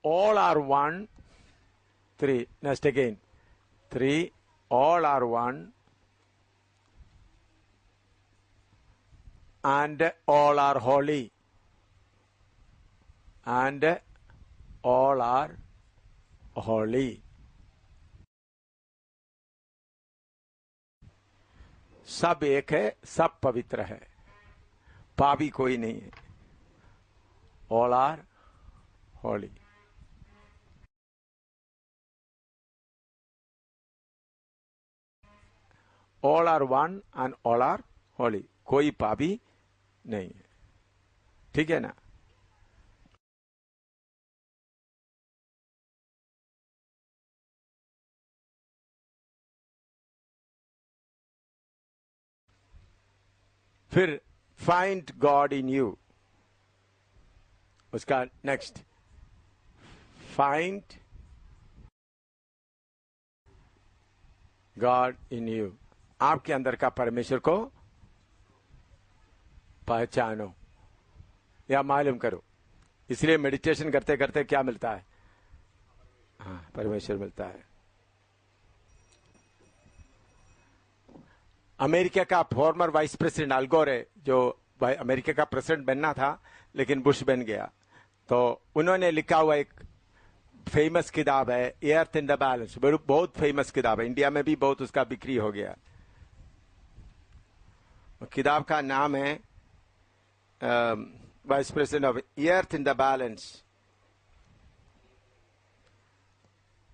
all are one. 3. Next again. 3. All are one. And all are holy. And all are holy. सब एक है, सब पवित्र है, पापी कोई नहीं है. All are holy. All are one and all are holy. कोई पापी नहीं है. ठीक है ना? फिर फाइंड गॉड इन यू. उसका next, find God in you. आपके अंदर का परमेश्वर को पहचानो या मालूम करो. इसलिए मेडिटेशन करते करते क्या मिलता है? हाँ, परमेश्वर मिलता है. अमेरिका का फॉर्मर वाइस प्रेसिडेंट अल गोर है, जो अमेरिका का प्रेसिडेंट बनना था लेकिन बुश बन गया, तो उन्होंने लिखा हुआ एक फेमस किताब है अर्थ इन द बैलेंस. बहुत फेमस किताब है, इंडिया में भी बहुत उसका बिक्री हो गया. किताब का नाम है vice president of earth in the balance.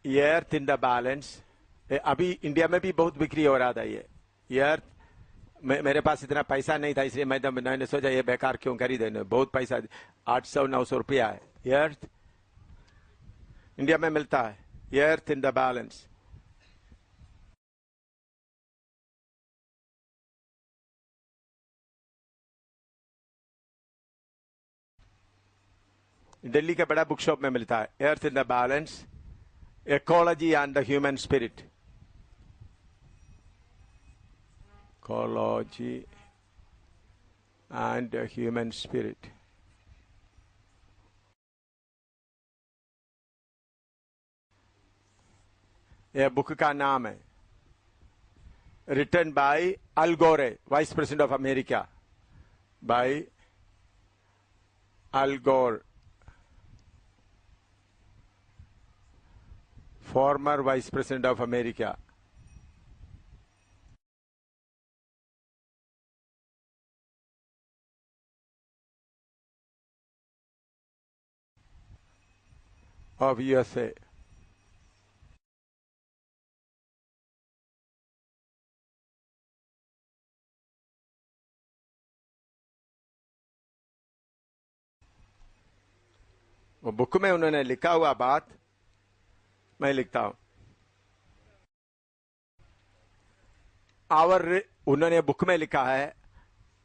Earth in the balance. अभी इंडिया में भी बहुत बिक्री हो रहा था ये अर्थ. मेरे पास इतना पैसा नहीं था, इसलिए मैंने सोचा ये बेकार क्यों खरीदे. बहुत पैसा, 800-900 रुपया है. ये अर्थ इंडिया में मिलता है. ये earth in the balance. Delhi के बड़ा बुक शॉप में मिलता है. Earth in the balance, ecology and the human spirit. Ecology and human spirit. यह बुक का नाम है, written by Al Gore, vice president of America. By Al Gore, former vice president of America. of USA. वो बुक में उन्होंने लिखा हुआ बात मैं लिखता हूं. उन्होंने बुक में लिखा है,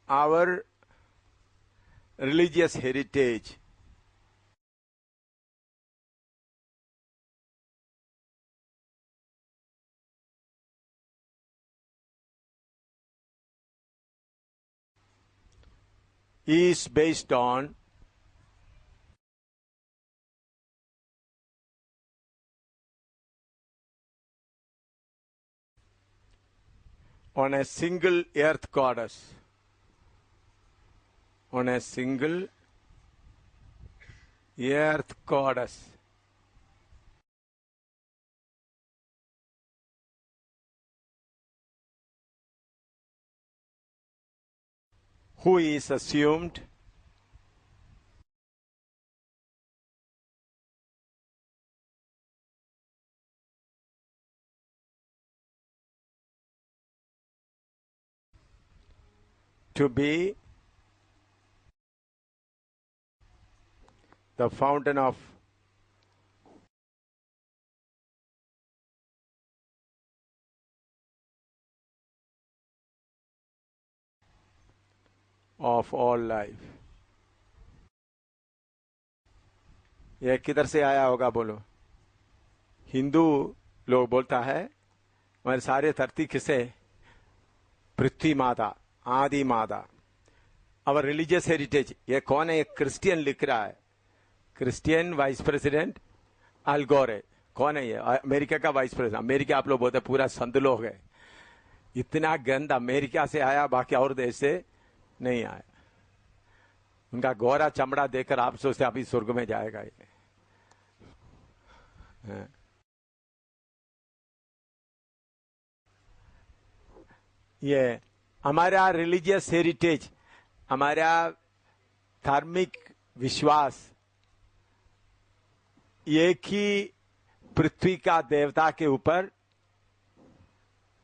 our religious heritage is based on a single earth goddess. On a single earth goddess. Who is assumed to be the fountain of all life. यह किधर से आया होगा बोलो? हिंदू लोग बोलता है हमारे सारे धरती किसे? पृथ्वी माता, आदि माता. अवर रिलीजियस हेरिटेज. ये कौन है? एक क्रिश्चियन लिख रहा है, क्रिश्चियन वाइस प्रेसिडेंट अल गोर है। कौन है ये? अमेरिका का वाइस प्रेसिडेंट। अमेरिका आप लोग बोलते पूरा संत लोग है। इतना गंद अमेरिका से आया, बाकी और देश से नहीं आया। उनका गोरा चमड़ा देखकर आप सोचते अभी स्वर्ग में जाएगा ये। हाँ। ये हमारा रिलीजियस हेरिटेज, हमारा धार्मिक विश्वास एक ही पृथ्वी का देवता के ऊपर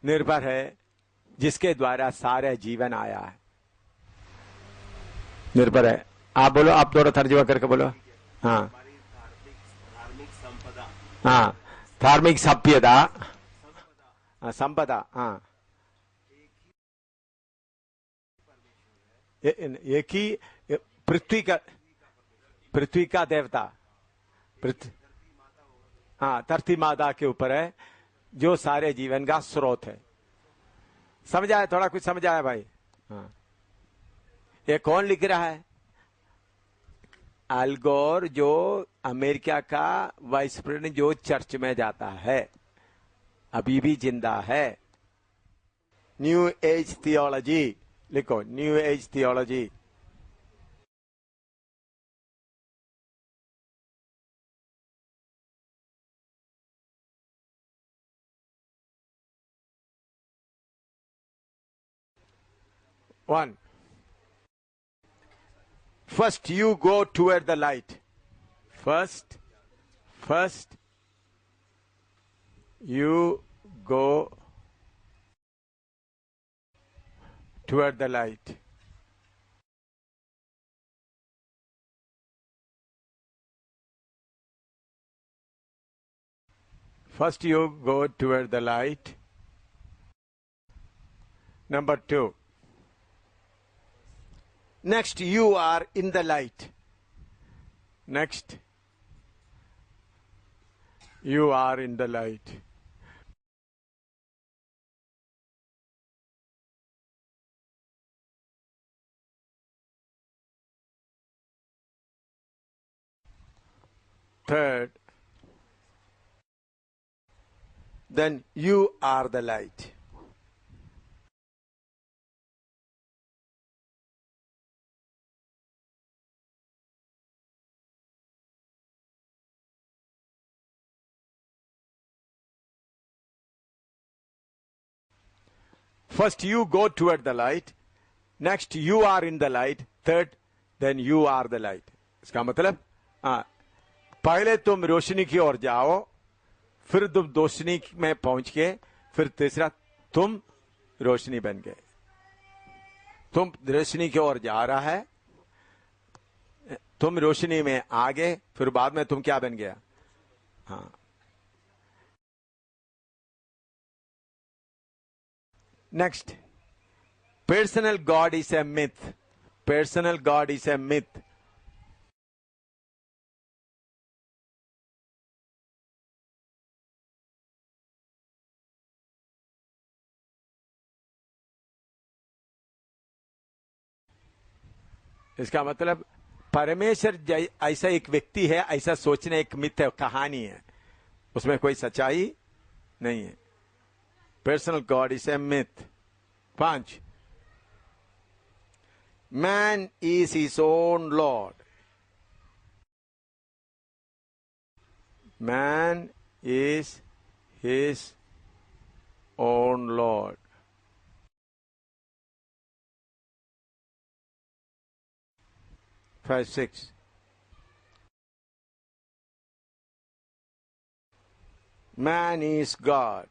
निर्भर है, जिसके द्वारा सारा जीवन आया है, निर्भर है। आप बोलो, आप थोड़ा तर्जुमा करके बोलो। हाँ धार्मिक संपदा, हाँ, धार्मिक सभ्यता, संपदा, हाँ, एक ही पृथ्वी का देवता, पृथ्वी, हाँ, धरती माता के ऊपर है, जो सारे जीवन का स्रोत है। समझ आया? थोड़ा कुछ समझ आया भाई? हाँ। ये कौन लिख रहा है? अल गोर, जो अमेरिका का वाइस प्रेसिडेंट, जो चर्च में जाता है, अभी भी जिंदा है। न्यू एज थियोलॉजी लिखो, new age theology. One, first you go toward the light. First you go toward the light. First you go toward the light. Number 2. Next you are in the light. Next you are in the light. Third, then you are the light. First you go toward the light, next you are in the light, third then you are the light. इसका मतलब, हाँ, पहले तुम रोशनी की ओर जाओ, फिर तुम रोशनी में पहुंच के, फिर तीसरा तुम रोशनी बन गए। तुम रोशनी की ओर जा रहा है, तुम रोशनी में आ गए, फिर बाद में तुम क्या बन गया? हाँ। Next, personal God is a myth. Personal God is a myth. इसका मतलब परमेश्वर ऐसा एक व्यक्ति है, ऐसा सोचना एक मिथ है, कहानी है, उसमें कोई सच्चाई नहीं है. Personal God is a myth. 5, man is his own Lord. Man is his own Lord. 5, 6. Man is God.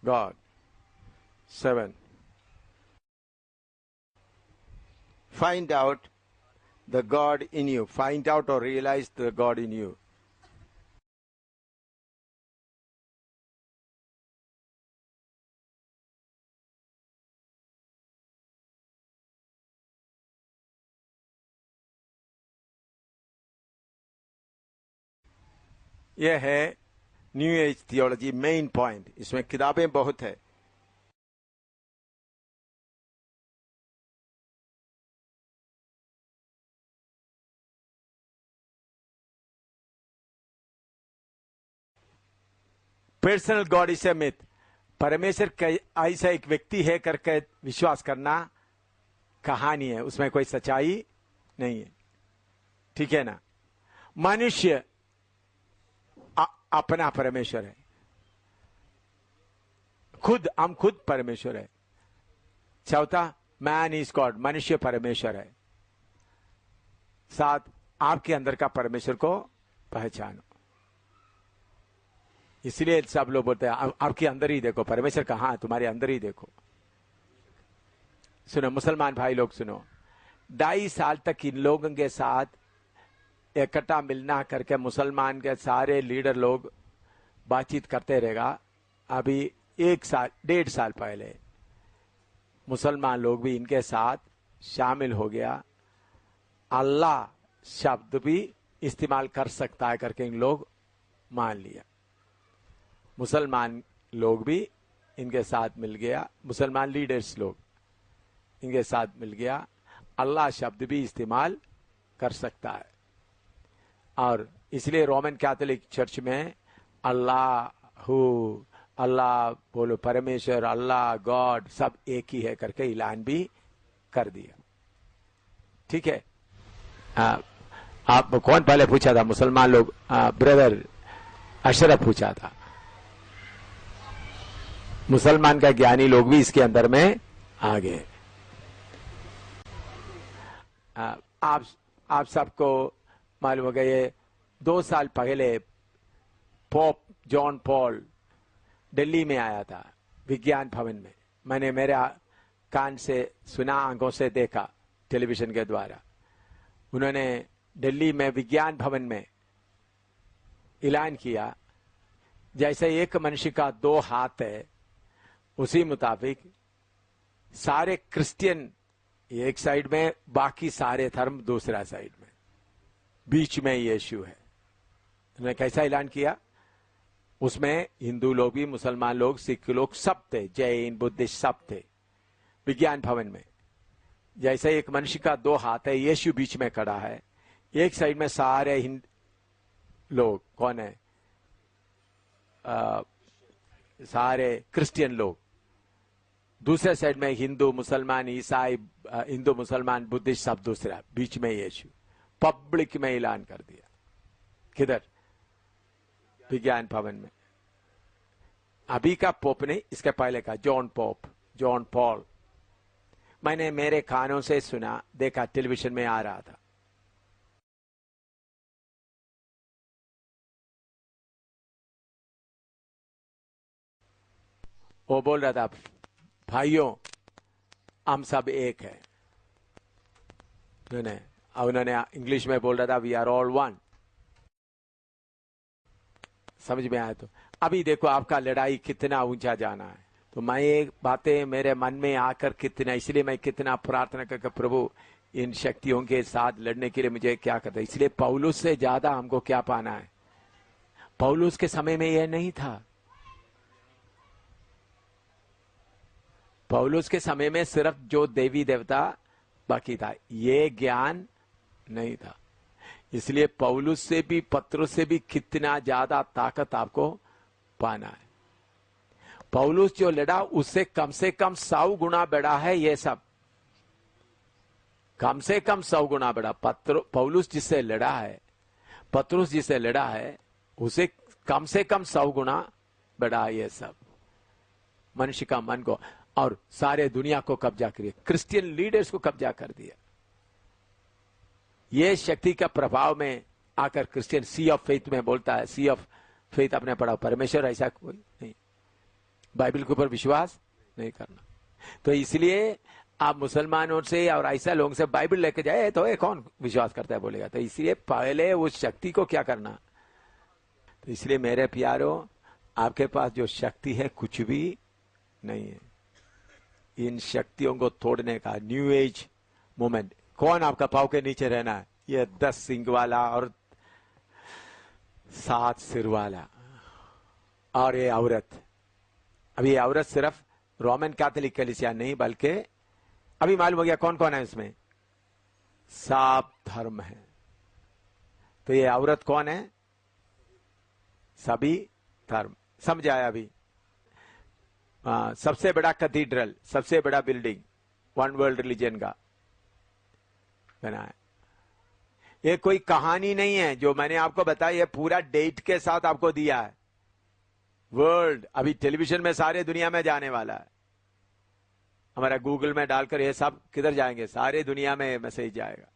God. 7. Find out the God in you. Find out or realize the God in you. यह है new age theology main point. इसमें किताबें बहुत है. Personal God is a myth. परमेश्वर ऐसा एक व्यक्ति है करके विश्वास करना कहानी है, उसमें कोई सच्चाई नहीं है। ठीक है ना? मनुष्य अपना परमेश्वर है, हम खुद परमेश्वर है। चौथा, मैन इज गॉड, मनुष्य परमेश्वर है। सात, आपके अंदर का परमेश्वर को पहचानो। इसलिए सब लोग बोलते हैं आपके अंदर ही देखो, परमेश्वर कहाँ है, तुम्हारे अंदर ही देखो। सुनो मुसलमान भाई लोग, सुनो, 2.5 साल तक इन लोगों के साथ इकट्ठा मिलना करके मुसलमान के सारे लीडर लोग बातचीत करते रहेगा। अभी 1.5 साल पहले मुसलमान लोग भी इनके साथ शामिल हो गया। अल्लाह शब्द भी इस्तेमाल कर सकता है करके इन लोग मान लिया। मुसलमान लोग भी इनके साथ मिल गया, मुसलमान लीडर्स लोग इनके साथ मिल गया। अल्लाह शब्द भी इस्तेमाल कर सकता है। और इसलिए रोमन कैथोलिक चर्च में अल्लाह बोलो, परमेश्वर, अल्लाह, गॉड सब एक ही है करके ऐलान भी कर दिया। ठीक है? आप कौन पहले पूछा था? मुसलमान लोग, ब्रदर अशरफ पूछा था। मुसलमान का ज्ञानी लोग भी इसके अंदर में आ गए। आप सबको मालूम हो गया, ये 2 साल पहले पोप जॉन पॉल दिल्ली में आया था, विज्ञान भवन में। मैंने मेरे कान से सुना, आंखों से देखा टेलीविजन के द्वारा। उन्होंने दिल्ली में विज्ञान भवन में ऐलान किया, जैसे एक मनुष्य का 2 हाथ है, उसी मुताबिक सारे क्रिश्चियन एक साइड में, बाकी सारे धर्म दूसरा साइड में, बीच में यीशु है। उन्होंने कैसा ऐलान किया? उसमें हिंदू लोग भी, मुसलमान लोग, सिख लोग सब थे, जैन बुद्धिस्ट सब थे विज्ञान भवन में। जैसे एक मनुष्य का 2 हाथ है, यीशु बीच में खड़ा है। एक साइड में सारे लोग कौन है? सारे क्रिश्चियन लोग। दूसरे साइड में हिंदू, मुसलमान, ईसाई, हिंदू, मुसलमान, बुद्धिस्ट सब दूसरा, बीच में यीशु। पब्लिक में ऐलान कर दिया। किधर? विज्ञान भवन में। अभी का पोप नहीं, इसके पहले का जॉन पॉल। मैंने मेरे कानों से सुना, देखा, टेलीविजन में आ रहा था। वो बोल रहा था, भाइयों हम सब एक है। उन्होंने इंग्लिश में बोल रहा था, वी आर ऑल वन। समझ में आया? तो अभी देखो आपका लड़ाई कितना ऊंचा जाना है। तो मैं एक बातें मेरे मन में आकर कितना, इसलिए मैं कितना प्रार्थना करके, प्रभु इन शक्तियों के साथ लड़ने के लिए मुझे क्या करता है। इसलिए पौलुस से ज्यादा हमको क्या पाना है? पौलुस के समय में यह नहीं था। पौलुस के समय में सिर्फ जो देवी देवता बाकी था, ये ज्ञान नहीं था। इसलिए पौलुस से भी, पत्रुस से भी कितना ज्यादा ताकत आपको पाना है। पौलुस जो लड़ा उससे कम से कम 100 गुना बड़ा है ये सब, कम से कम 100 गुना बड़ा। पौलुस जिससे लड़ा है, पत्रुस जिससे लड़ा है, उसे कम से कम 100 गुना बड़ा ये सब। मनुष्य का मन को और सारे दुनिया को कब्जा करिए, क्रिश्चियन लीडर्स को कब्जा कर दिया। ये शक्ति का प्रभाव में आकर क्रिश्चियन सी ऑफ फेथ में बोलता है, सी ऑफ फेथ आपने पढ़ा, परमेश्वर ऐसा कोई नहीं, बाइबल के ऊपर विश्वास नहीं करना। तो इसलिए आप मुसलमानों से और ऐसा लोगों से बाइबल लेके जाए तो ये कौन विश्वास करता है बोलेगा। तो इसलिए पहले उस शक्ति को क्या करना। तो इसलिए मेरे प्यारों, आपके पास जो शक्ति है कुछ भी नहीं है। इन शक्तियों को तोड़ने का न्यू एज मूवमेंट। कौन आपका पाँव के नीचे रहना है? ये 10 सिंग वाला और 7 सिर वाला और ये औरत। अभी ये औरत सिर्फ रोमन कैथोलिक कलीसिया नहीं, बल्कि अभी मालूम हो गया कौन कौन है इसमें, सब धर्म है। तो ये औरत कौन है? सभी धर्म, समझ आया अभी? सबसे बड़ा कैथीड्रल, सबसे बड़ा बिल्डिंग वन वर्ल्ड रिलीजन का बना है। ये कोई कहानी नहीं है जो मैंने आपको बताई, ये पूरा डेट के साथ आपको दिया है। वर्ल्ड अभी टेलीविजन में सारे दुनिया में जाने वाला है। हमारा गूगल में डालकर ये सब किधर जाएंगे, सारे दुनिया में मैसेज जाएगा।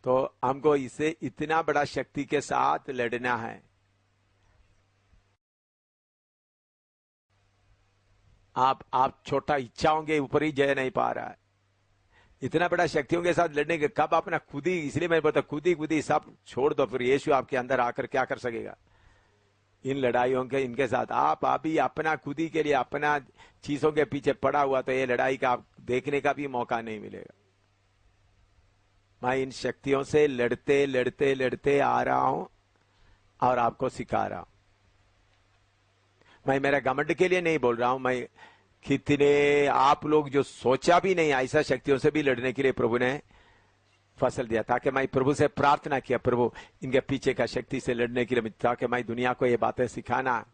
तो हमको इसे इतना बड़ा शक्ति के साथ लड़ना है। आप छोटा इच्छाओं के ऊपर ही जय नहीं पा रहा है। इतना बड़ा शक्तियों के साथ लड़ने के कब अपना खुद ही, इसलिए मैं बोलता खुद ही सब छोड़ दो, फिर यीशु आपके अंदर आकर क्या कर सकेगा इन लड़ाइयों के, इनके साथ। आप ही अपना खुद ही के लिए अपना चीजों के पीछे पड़ा हुआ, तो ये लड़ाई का आप देखने का भी मौका नहीं मिलेगा। मैं इन शक्तियों से लड़ते लड़ते लड़ते आ रहा हूं और आपको सिखा रहा हूं। मैं मेरा घमंड के लिए नहीं बोल रहा हूं, मैं कितने आप लोग जो सोचा भी नहीं ऐसा शक्तियों से भी लड़ने के लिए प्रभु ने फसल दिया, ताकि मैं प्रभु से प्रार्थना किया, प्रभु इनके पीछे का शक्ति से लड़ने के लिए, ताकि मैं दुनिया को ये बातें सिखाना है,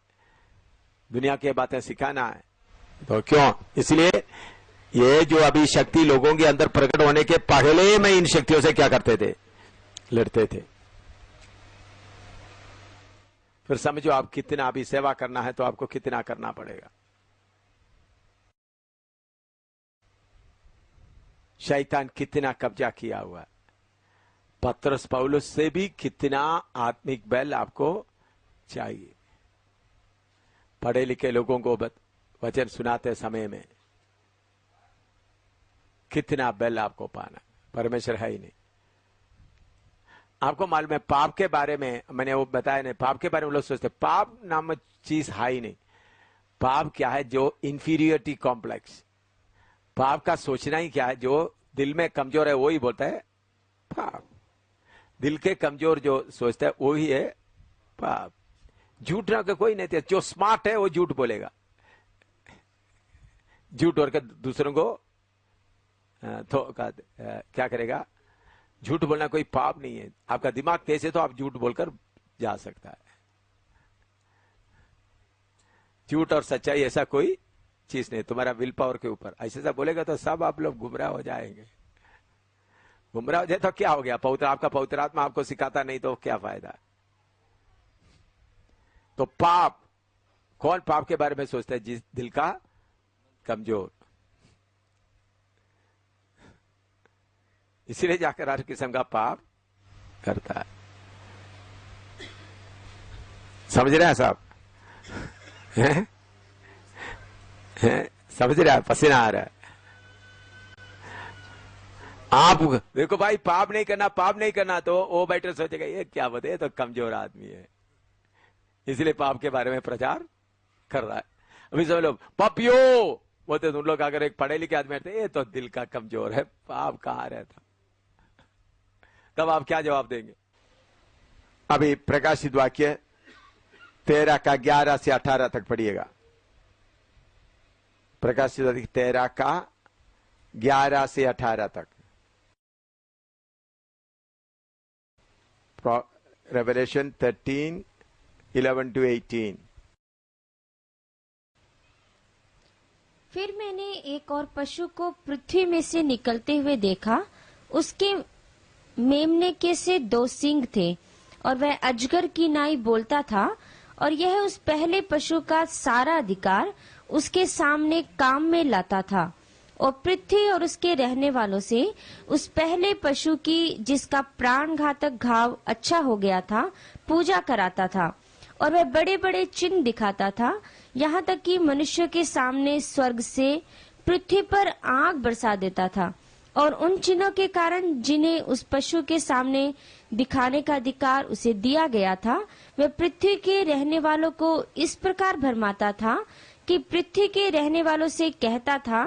दुनिया की बातें सिखाना है। तो क्यों, इसलिए ये जो अभी शक्ति लोगों के अंदर प्रकट होने के पहले मैं इन शक्तियों से क्या करते थे, लड़ते थे। फिर समझो आप कितना अभी सेवा करना है तो आपको कितना करना पड़ेगा। शैतान कितना कब्जा किया हुआ है। पत्रस पौलुस से भी कितना आत्मिक बल आपको चाहिए। पढ़े लिखे लोगों को वचन सुनाते समय में कितना बल आपको पाना, परमेश्वर है ही नहीं। आपको मालूम है पाप के बारे में, मैंने वो बताया नहीं, पाप के बारे में लोग सोचते पाप नामक चीज है ही नहीं। पाप क्या है, जो इंफीरियरिटी कॉम्प्लेक्स, पाप का सोचना ही क्या है, जो दिल में कमजोर है वो ही बोलता है पाप। दिल के कमजोर जो सोचता है वो ही है पाप। झूठ ना का कोई नहीं थे, जो स्मार्ट है वो झूठ बोलेगा, झूठ और दूसरों को क्या करेगा, झूठ बोलना कोई पाप नहीं है। आपका दिमाग तेज है तो आप झूठ बोलकर जा सकता है। झूठ और सच्चाई ऐसा कोई चीज नहीं, तुम्हारा विल पावर के ऊपर। ऐसे सब बोलेगा तो सब आप लोग गुमराह हो जाएंगे। गुमराह हो जाए तो क्या हो गया, आपका पवित्र आत्मा आपको सिखाता नहीं तो क्या फायदा। तो पाप, कौन पाप के बारे में सोचता है, जिस दिल का कमजोर। इसीलिए जाकर हर किस्म का पाप करता है। समझ रहे हैं साहब? समझ रहे हैं? पसीना आ रहा है। आप देखो भाई, पाप नहीं करना, पाप नहीं करना, तो वो बैठे सोचेगा ये क्या बताए, ये तो कमजोर आदमी है, इसलिए पाप के बारे में प्रचार कर रहा है। अभी सब लोग पपियो बोलते, उन लोग अगर एक पढ़े लिखे आदमी ये तो दिल का कमजोर है, पाप कहां रहता, तब आप क्या जवाब देंगे? अभी प्रकाशित वाक्य 13 का 11 से 18 तक पढ़िएगा। प्रकाशित वाक्य 13 का 11 से 18 तक। Revelation 13, 11 to 18। फिर मैंने एक और पशु को पृथ्वी में से निकलते हुए देखा। उसके मेमने के से 2 सींग थे और वह अजगर की नाई बोलता था, और यह उस पहले पशु का सारा अधिकार उसके सामने काम में लाता था, और पृथ्वी और उसके रहने वालों से उस पहले पशु की, जिसका प्राण घातक घाव अच्छा हो गया था, पूजा कराता था। और वह बड़े बड़े चिन्ह दिखाता था, यहाँ तक कि मनुष्य के सामने स्वर्ग से पृथ्वी पर आग बरसा देता था। और उन चिन्हों के कारण जिन्हें उस पशु के सामने दिखाने का अधिकार उसे दिया गया था, वह पृथ्वी के रहने वालों को इस प्रकार भरमाता था कि पृथ्वी के रहने वालों से कहता था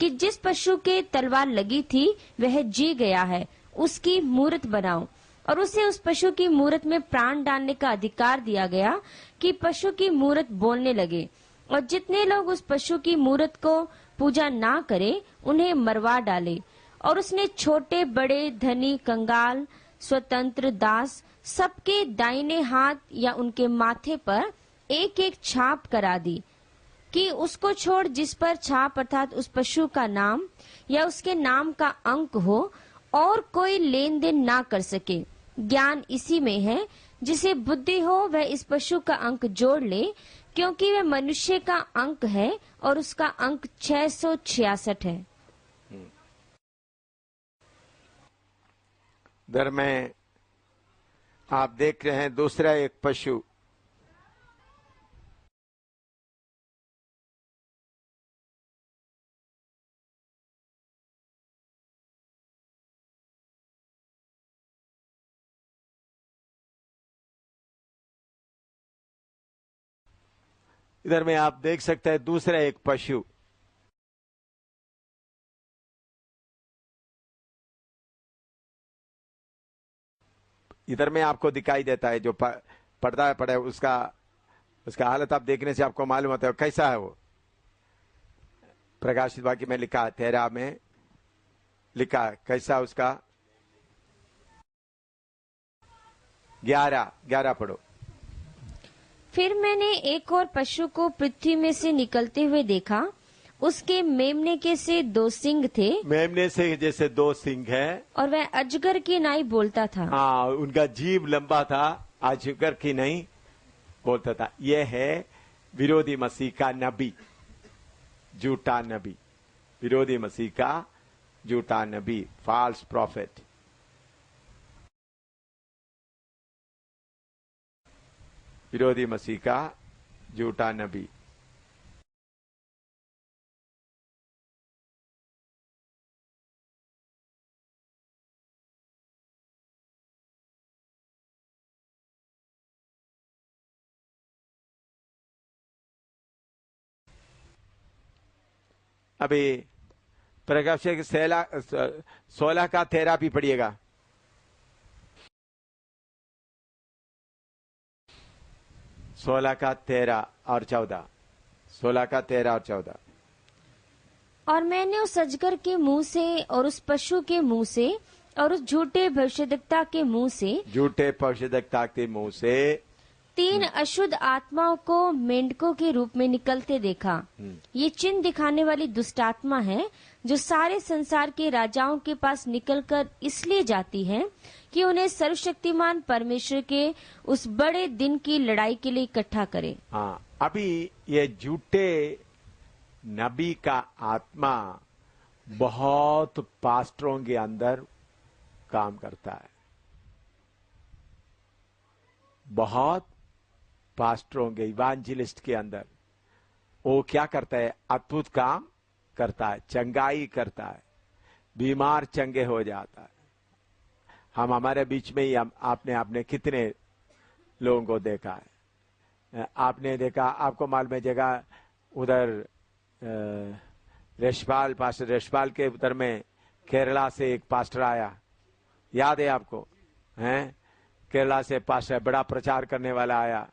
कि जिस पशु के तलवार लगी थी वह जी गया है, उसकी मूरत बनाओ। और उसे उस पशु की मूरत में प्राण डालने का अधिकार दिया गया कि पशु की मूरत बोलने लगे, और जितने लोग उस पशु की मूरत को पूजा ना करे उन्हें मरवा डाले। और उसने छोटे बड़े, धनी कंगाल, स्वतंत्र, दास सबके दाहिने हाथ या उनके माथे पर एक एक छाप करा दी कि उसको छोड़ जिस पर छाप अर्थात उस पशु का नाम या उसके नाम का अंक हो और कोई लेन देन ना कर सके। ज्ञान इसी में है, जिसे बुद्धि हो वह इस पशु का अंक जोड़ ले, क्योंकि वह मनुष्य का अंक है और उसका अंक 666 है। इधर में आप देख रहे हैं दूसरा एक पशु, इधर में आप देख सकते हैं दूसरा एक पशु। इधर में आपको दिखाई देता है जो पढ़ता है पढ़े उसका हालत आप देखने से आपको मालूम होता है कैसा है वो। प्रकाशित वाक्य में लिखा है, 13 में लिखा है कैसा उसका। 11 पढ़ो। फिर मैंने एक और पशु को पृथ्वी में से निकलते हुए देखा। उसके मेमने के से 2 सिंग थे, मेमने से जैसे 2 सिंग है, और वह अजगर की नाई बोलता था। हाँ, उनका जीभ लंबा था, अजगर की नहीं बोलता था। यह है विरोधी मसीह का नबी, झूठा नबी, विरोधी मसीह का झूठा नबी, फॉल्स प्रॉफिट। विरोधी मसीह का झूठा नबी। अभी प्रकाशित 16 का 13 भी पढ़िएगा। 16 का 13 और 14, 16 का 13 और 14। और मैंने उस अजगर के मुंह से और उस पशु के मुंह से और उस झूठे भविष्यद्वक्ता के मुंह से, झूठे भविष्यद्वक्ता के मुंह से 3 अशुद्ध आत्माओं को मेंढकों के रूप में निकलते देखा। ये चिन्ह दिखाने वाली दुष्ट आत्मा है जो सारे संसार के राजाओं के पास निकलकर इसलिए जाती है कि उन्हें सर्वशक्तिमान परमेश्वर के उस बड़े दिन की लड़ाई के लिए इकट्ठा करे। हाँ, अभी ये झूठे नबी का आत्मा बहुत पास्टरों के अंदर काम करता है, बहुत पास्टरों के इवांजेलिस्ट के अंदर वो क्या करता है, अद्भुत काम करता है, चंगाई करता है, बीमार चंगे हो जाता है। हम हमारे बीच में ही आपने कितने लोगों को देखा है। आपने देखा, आपको मालूम है जगह उधर रेशपाल, पास्टर रेशपाल के उधर में केरला से एक पास्टर आया, याद है आपको? हैं, केरला से पास्टर बड़ा प्रचार करने वाला आया।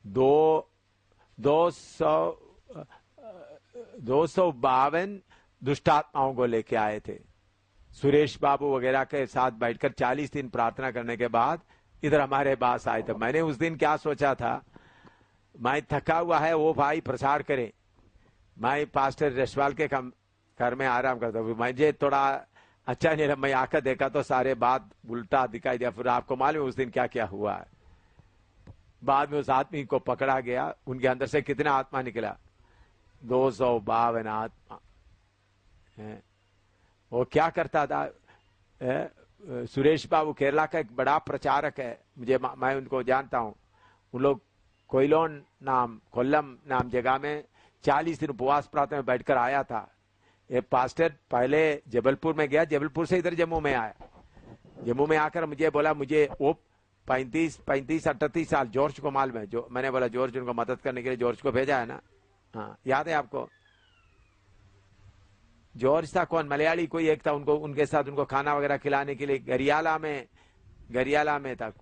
252 दुष्टात्माओं को लेके आए थे। सुरेश बाबू वगैरह के साथ बैठकर 40 दिन प्रार्थना करने के बाद इधर हमारे पास आए थे। मैंने उस दिन क्या सोचा था, मैं थका हुआ है, वो भाई प्रचार करे, मैं पास्टर रेशवाल के घर में आराम करता हूँ। मुझे थोड़ा अच्छा नहीं लगा, मैं आकर देखा तो सारे बात उल्टा दिखाई दिया। फिर आपको मालूम उस दिन क्या क्या हुआ है। बाद में उस आदमी को पकड़ा गया, उनके अंदर से कितना आत्मा निकला, 252 आत्मा। वो क्या करता था, सुरेश बाबू केरला का एक बड़ा प्रचारक है, मैं उनको जानता हूं। उन लोग कोल्लम नाम जगह में 40 दिन उपवास प्रार्थना में बैठकर आया था। ये पास्टर पहले जबलपुर में गया, जबलपुर से इधर जम्मू में आया। जम्मू में आकर मुझे बोला, मुझे वो 35-38 साल, जॉर्ज को मालूम है, जो मैंने बोला जॉर्ज उनको मदद करने के लिए जॉर्ज को भेजा है ना। हाँ, याद है आपको? जॉर्ज था कौन, मलयाली कोई एक था, उनके साथ उनको खाना वगैरह खिलाने के लिए गरियाला में था।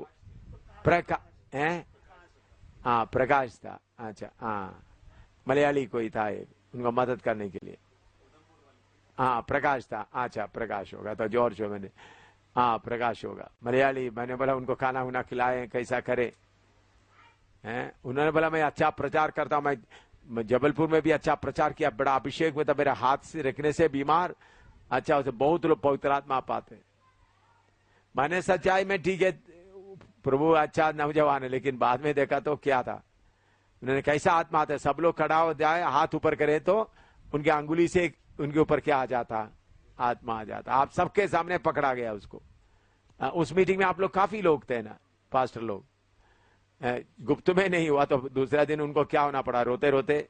हाँ, प्रकाश था। अच्छा, हाँ, मलयाली कोई था एक, उनको मदद करने के लिए। हाँ, प्रकाश था। अच्छा, प्रकाश होगा तो जॉर्ज हो मैंने। हाँ प्रकाश होगा मलयाली। मैंने बोला उनको खाना उना खिलाए, कैसा करे हैं? उन्होंने बोला मैं अच्छा प्रचार करता हूं, मैं जबलपुर में भी अच्छा प्रचार किया, बड़ा अभिषेक में था, मेरे हाथ से रखने से बीमार अच्छा उसे बहुत लोग पवित्र आत्मा पाते। मैंने सच्चाई में ठीक है प्रभु अच्छा नौजवान है, लेकिन बाद में देखा तो क्या था, उन्होंने कैसा आत्मा आता है, सब लोग खड़ा हो जाए हाथ ऊपर करे तो उनके अंगुली से उनके ऊपर क्या आ जाता, आत्मा आ जाता। आप सबके सामने पकड़ा गया उसको। उस मीटिंग में आप लोग काफी लोग थे ना, पास्टर लोग। गुप्त में नहीं हुआ तो दूसरा दिन उनको क्या होना पड़ा, रोते रोते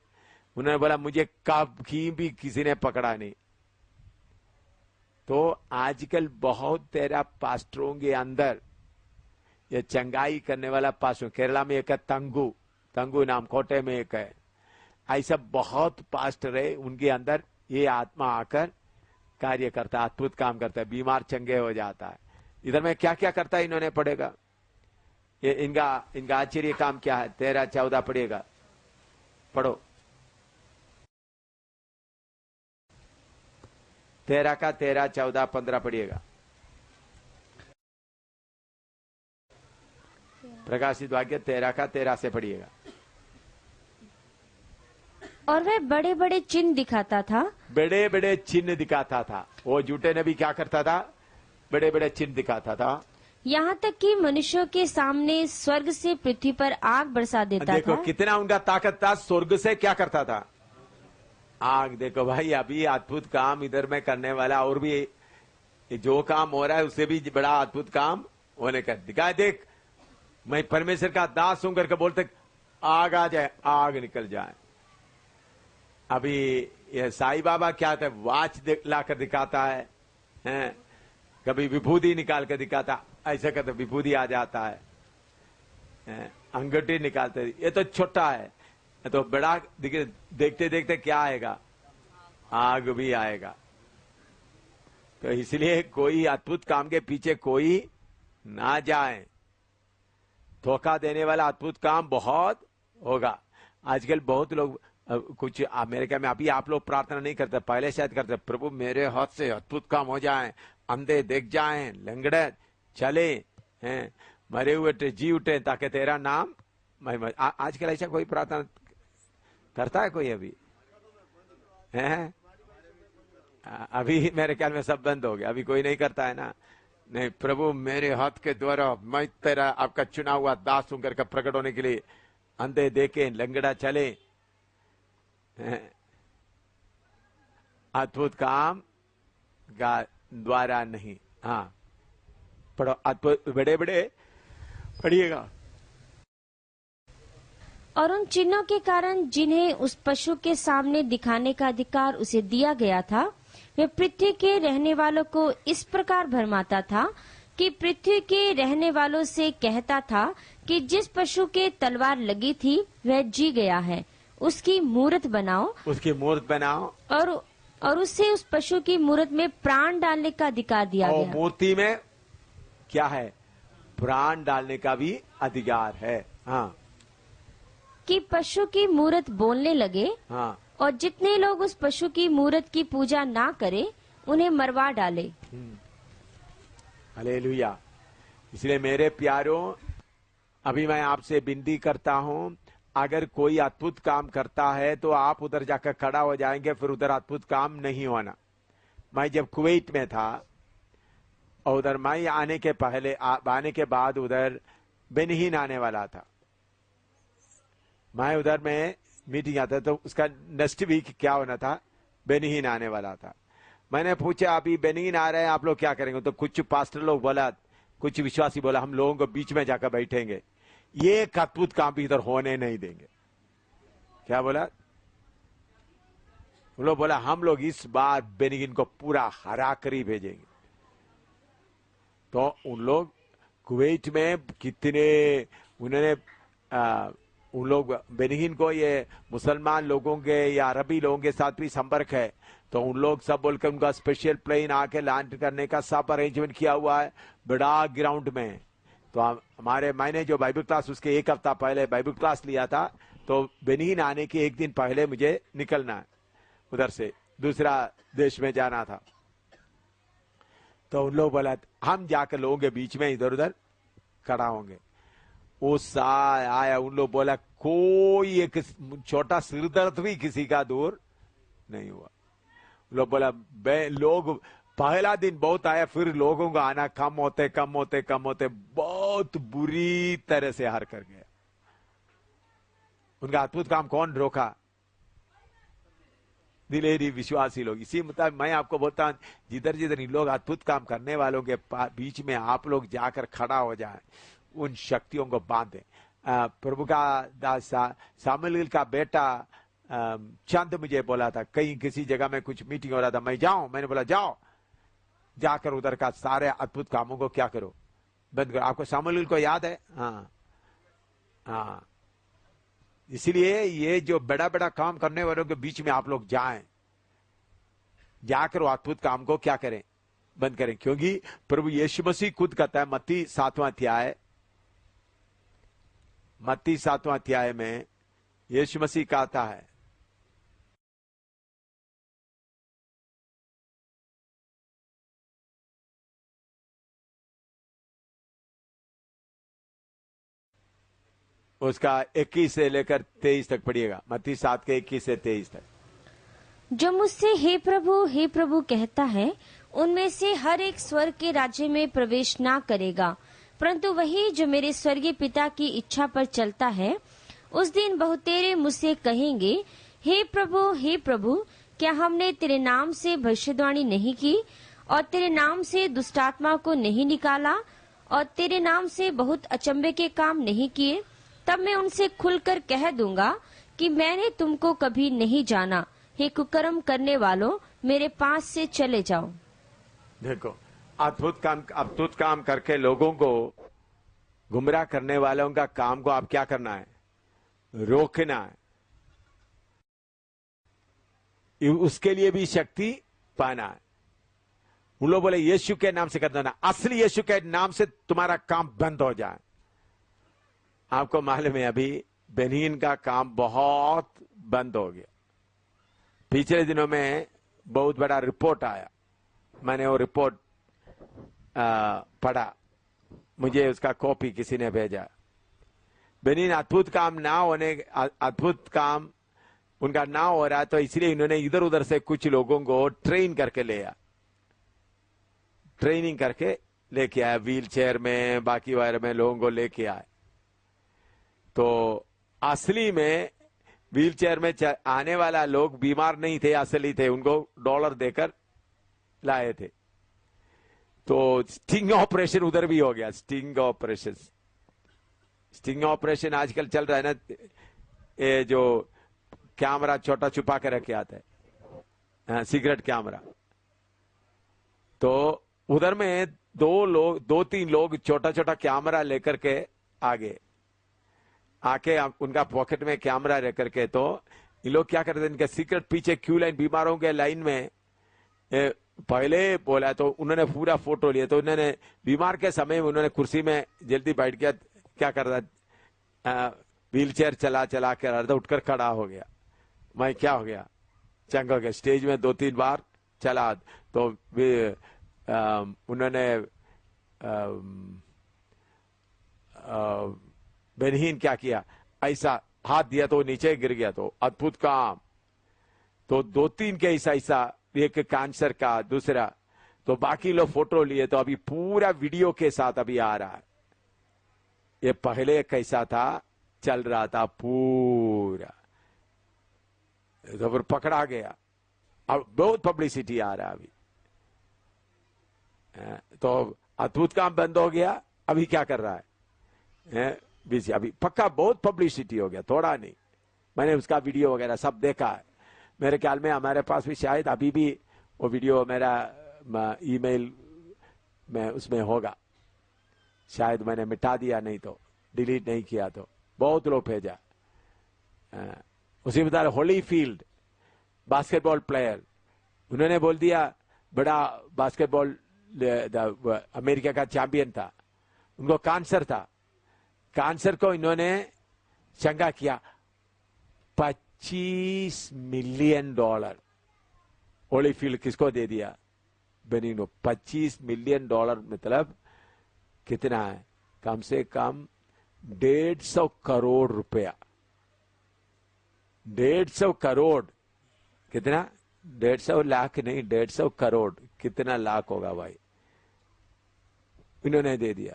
उन्होंने बोला मुझे कभी भी किसी ने पकड़ा नहीं। तो आजकल बहुत तेरा पास्टरों के अंदर ये चंगाई करने वाला पास्टर, केरला में एक है तंगू नाम, कोटे में एक है, ऐसा बहुत पास्टर है, उनके अंदर ये आत्मा आकर कार्य करता है, अद्भुत काम करता है, बीमार चंगे हो जाता है। इधर में क्या क्या करता है इन्होंने पढ़ेगा, ये इनका आश्चर्य काम क्या है। 13-14 पढ़िएगा, पढ़ो 13 का 13, 14, 15 पढ़िएगा। प्रकाशित वाक्य 13 का 13 से पढ़िएगा। और वह बड़े बड़े चिन्ह दिखाता था। बड़े बड़े चिन्ह दिखाता था। वो झूठे नबी क्या करता था, बड़े बड़े चिन्ह दिखाता था। यहाँ तक कि मनुष्यों के सामने स्वर्ग से पृथ्वी पर आग बरसा देता देखो था। कितना उनका ताकत था, स्वर्ग से क्या करता था, आग। देखो भाई अभी अद्भुत काम इधर में करने वाला, और भी जो काम हो रहा है उससे भी बड़ा अद्भुत काम होने का दिखा। देख मैं परमेश्वर का दास हूं करके बोलते आग आ जाए, आग निकल जाए। अभी ये साईं बाबा क्या था, वाच लाकर दिखाता है, कभी विभूति निकाल कर दिखाता, ऐसा करते विभूति आ जाता है, अंगूठी निकालते। ये तो छोटा है, तो बड़ा देखते देखते क्या आएगा, आग भी आएगा। तो इसलिए कोई अद्भुत काम के पीछे कोई ना जाए, धोखा देने वाला अद्भुत काम बहुत होगा। आजकल बहुत लोग कुछ अमेरिका में अभी आप लोग प्रार्थना नहीं करते, पहले शायद करते, प्रभु मेरे हाथ से अद्भुत काम हो जाए, अंधे देख जाएं, लंगड़े चले हैं, मरे हुए जी उठे, ताकि तेरा नाम आजकल ऐसा कोई प्रार्थना करता है कोई अभी है? अभी मेरे ख्याल में सब बंद हो गया, अभी कोई नहीं करता है ना। नहीं, प्रभु मेरे हाथ के द्वारा मैं तेरा आपका चुना हुआ दास हूं करके प्रकट होने के लिए, अंधे देखे लंगड़ा चले, अद्भुत काम का द्वारा नहीं। हाँ पढ़ो, अद्भुत बड़े बड़े पढ़िएगा। और उन चिन्हों के कारण जिन्हें उस पशु के सामने दिखाने का अधिकार उसे दिया गया था, वे पृथ्वी के रहने वालों को इस प्रकार भरमाता था कि पृथ्वी के रहने वालों से कहता था कि जिस पशु के तलवार लगी थी वह जी गया है, उसकी मूर्त बनाओ, उसकी मूर्त बनाओ, और उससे उस पशु की मूर्त में प्राण डालने का अधिकार दिया गया। मूर्ति में क्या है, प्राण डालने का भी अधिकार है। हाँ, कि पशु की मूर्त बोलने लगे। हाँ, और जितने लोग उस पशु की मूर्त की पूजा ना करें उन्हें मरवा डाले। हालेलुया। इसलिए मेरे प्यारों, अभी मैं आपसे विनती करता हूं, अगर कोई अद्भुत काम करता है तो आप उधर जाकर खड़ा हो जाएंगे, फिर उधर अद्भुत काम नहीं होना। मैं जब कुवैत में था और उधर मैं आने के पहले आने के बाद उधर बेनिहीन आने वाला था, मैं उधर में मीटिंग आता तो उसका नेक्स्ट वीक क्या होना था, बेनिहीन आने वाला था। मैंने पूछा अभी बेनिहीन आ रहे हैं आप लोग क्या करेंगे, तो कुछ पास्टर लोग बोला, कुछ विश्वासी बोला हम लोगों को बीच में जाकर बैठेंगे, ये एक अद्भुत काम भी इधर होने नहीं देंगे। क्या बोला, वो लोग बोला हम लोग इस बार बेनिहीन को पूरा हरा कर ही भेजेंगे। तो उन लोग कुवैत में कितने उन्होंने उन लोग बेनिहीन को ये मुसलमान लोगों के या अरबी लोगों के साथ भी संपर्क है, तो उन लोग सब बोलकर उनका स्पेशल प्लेन आके लैंड करने का सब अरेंजमेंट किया हुआ है बड़ा ग्राउंड में। तो हमारे मैंने जो बाइबल क्लास उसके एक हफ्ता पहले बाइबल क्लास लिया था, तो बेनिहीन आने के एक दिन पहले मुझे निकलना है, उधर से दूसरा देश में जाना था। तो उन लोग बोला हम जाकर लोगों के बीच में इधर उधर खड़ा होंगे। वो आया, उन लोग बोला कोई एक छोटा सिरदर्द भी किसी का दूर नहीं हुआ। लोग बोला लोग पहला दिन बहुत आया, फिर लोगों का आना कम होते बहुत बुरी तरह से हार कर गया। उनका अद्भुत काम कौन रोका? दिलेरी विश्वासी लोग। इसी मुताबिक मैं आपको बोलता हूं, जिधर जिधर इन लोग अद्भुत काम करने वालों के बीच में आप लोग जाकर खड़ा हो जाएं, उन शक्तियों को बांधे। प्रभु का दास सामुएल का बेटा चंद मुझे बोला था, कहीं किसी जगह में कुछ मीटिंग हो रहा था, मैं जाऊं? मैंने बोला जाओ, जाकर उधर का सारे अद्भुत कामों को क्या करो, बंद करो। आपको सामुएल को याद है? हाँ हाँ। इसलिए ये जो बड़ा बड़ा काम करने वालों के बीच में आप लोग जाएं, जाकर अद्भुत काम को क्या करें, बंद करें। क्योंकि प्रभु यीशु मसीह खुद कहता है, मत्ती 7वां अध्याय में यीशु मसीह कहता है, उसका 21 से लेकर 23 तक पढ़िएगा। मत्ती 7 के 21 से 23 तक। जो मुझसे हे प्रभु कहता है, उनमें से हर एक स्वर्ग के राज्य में प्रवेश ना करेगा, परंतु वही जो मेरे स्वर्गीय पिता की इच्छा पर चलता है। उस दिन बहुतेरे मुझसे कहेंगे, हे प्रभु, क्या हमने तेरे नाम से भविष्यवाणी नहीं की, और तेरे नाम से दुष्टात्मा को नहीं निकाला, और तेरे नाम से बहुत अचंभे के काम नहीं किए? तब मैं उनसे खुलकर कह दूंगा कि मैंने तुमको कभी नहीं जाना। हे कुकर्म करने वालों, मेरे पास से चले जाओ। देखो, अद्भुत काम करके लोगों को गुमराह करने वालों का काम को आप क्या करना है? रोकना है। उसके लिए भी शक्ति पाना है। उन लोग बोले यीशु के नाम से कर देना, असली यीशु के नाम से तुम्हारा काम बंद हो जाए। आपको मालूम है, अभी बेनीन का काम बहुत बंद हो गया। पिछले दिनों में बहुत बड़ा रिपोर्ट आया, मैंने वो रिपोर्ट पढ़ा, मुझे उसका कॉपी किसी ने भेजा। बेनीन अद्भुत काम उनका ना हो रहा, तो इसलिए इन्होंने इधर उधर से कुछ लोगों को ट्रेनिंग करके लेके आया, व्हील चेयर में, बाकी वायर में लोगों को लेके आए। तो असली में व्हील चेयर में आने वाला लोग बीमार नहीं थे, असली थे, उनको डॉलर देकर लाए थे। तो स्टिंग ऑपरेशन उधर भी हो गया। स्टिंग ऑपरेशन आजकल चल रहा है ना, ये जो कैमरा छोटा छुपा के रखे आता है, सिगरेट कैमरा। तो उधर में 2-3 लोग छोटा छोटा कैमरा लेकर के आके उनका पॉकेट में कैमरा लेकर के, तो ये लोग क्या करते हैं, इनके सीक्रेट पीछे क्यू लाइन, बीमारों के लाइन में पहले बोला, तो उन्होंने पूरा फोटो लिया। तो उन्होंने बीमार के समय में उन्होंने कुर्सी में जल्दी बैठ गया, क्या कर रहा, व्हील चेयर चला के रहा था, उठकर खड़ा हो गया। मैं क्या हो गया, चंग हो गया। स्टेज में 2-3 बार चला, तो उन्होंने बेनहीन क्या किया, ऐसा हाथ दिया तो नीचे गिर गया। तो अद्भुत काम। तो 2-3 के ऐसा, एक कैंसर का, दूसरा, तो बाकी लोग फोटो लिए। तो अभी पूरा वीडियो के साथ अभी आ रहा है। ये पहले कैसा था, चल रहा था पूरा, तो फिर पकड़ा गया। अब बहुत पब्लिसिटी आ रहा है अभी। तो अद्भुत काम बंद हो गया, अभी क्या कर रहा है, बिजी। अभी पक्का बहुत पब्लिसिटी हो गया, थोड़ा नहीं। मैंने उसका वीडियो वगैरह सब देखा है। मेरे ख्याल में हमारे पास भी शायद अभी भी वो वीडियो मेरा ईमेल में उसमें होगा। शायद मैंने मिटा दिया, नहीं तो डिलीट नहीं किया, तो बहुत लोग भेजा। उसी बता, होलीफील्ड बास्केटबॉल प्लेयर, उन्होंने बोल दिया, बड़ा बास्केटबॉल अमेरिका का चैंपियन था, उनको कैंसर था। कैंसर को इन्होंने चंगा किया। $25 मिलियन होलीफील्ड किसको दे दिया? बेनिग्नो। $25 मिलियन मतलब कितना है? कम से कम 150 करोड़ रुपया। 150 करोड़ कितना? 150 लाख नहीं, 150 करोड़। कितना लाख होगा भाई? इन्होंने दे दिया।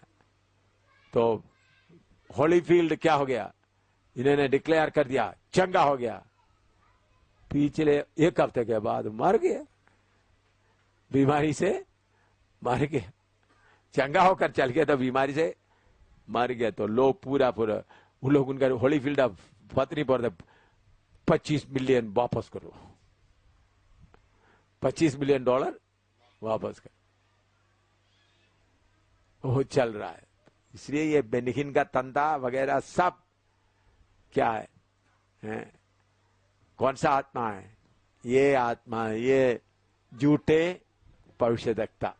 तो हॉलीफील्ड क्या हो गया? इन्होंने डिक्लेयर कर दिया, चंगा हो गया। पिछले 1 हफ्ते के बाद मर गया, बीमारी से मर गया। चंगा होकर चल गया तो बीमारी से मर गया। तो लोग पूरा उन लोग उनका हॉलीफील्ड अब पत्नी पर 25 मिलियन वापस करो, $25 मिलियन वापस कर, वो चल रहा है। इसलिए ये बेनिहिन का तंदा वगैरह सब क्या है? कौन सा आत्मा है? ये आत्मा, ये झूठे भविष्यवक्ता।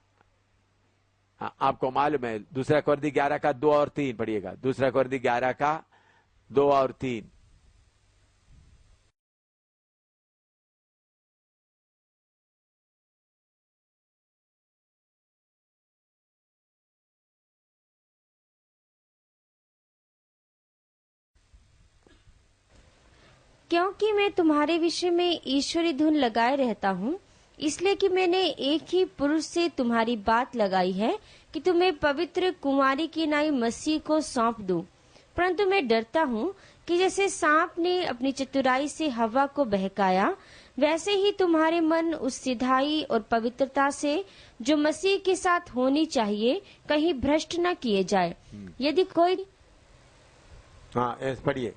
आपको मालूम है, दूसरा कोरिन्थी 11 का 2 और 3 पढ़िएगा। दूसरा कोरिन्थी 11 का 2 और 3। क्योंकि मैं तुम्हारे विषय में ईश्वरी धुन लगाए रहता हूँ, इसलिए कि मैंने एक ही पुरुष से तुम्हारी बात लगाई है कि तुम्हें पवित्र कुंवारी की नाई मसीह को सौंप दूं। परंतु मैं डरता हूँ कि जैसे सांप ने अपनी चतुराई से हवा को बहकाया, वैसे ही तुम्हारे मन उस सिधाई और पवित्रता से जो मसीह के साथ होनी चाहिए कहीं भ्रष्ट न किए जाए। यदि कोई पढ़िए।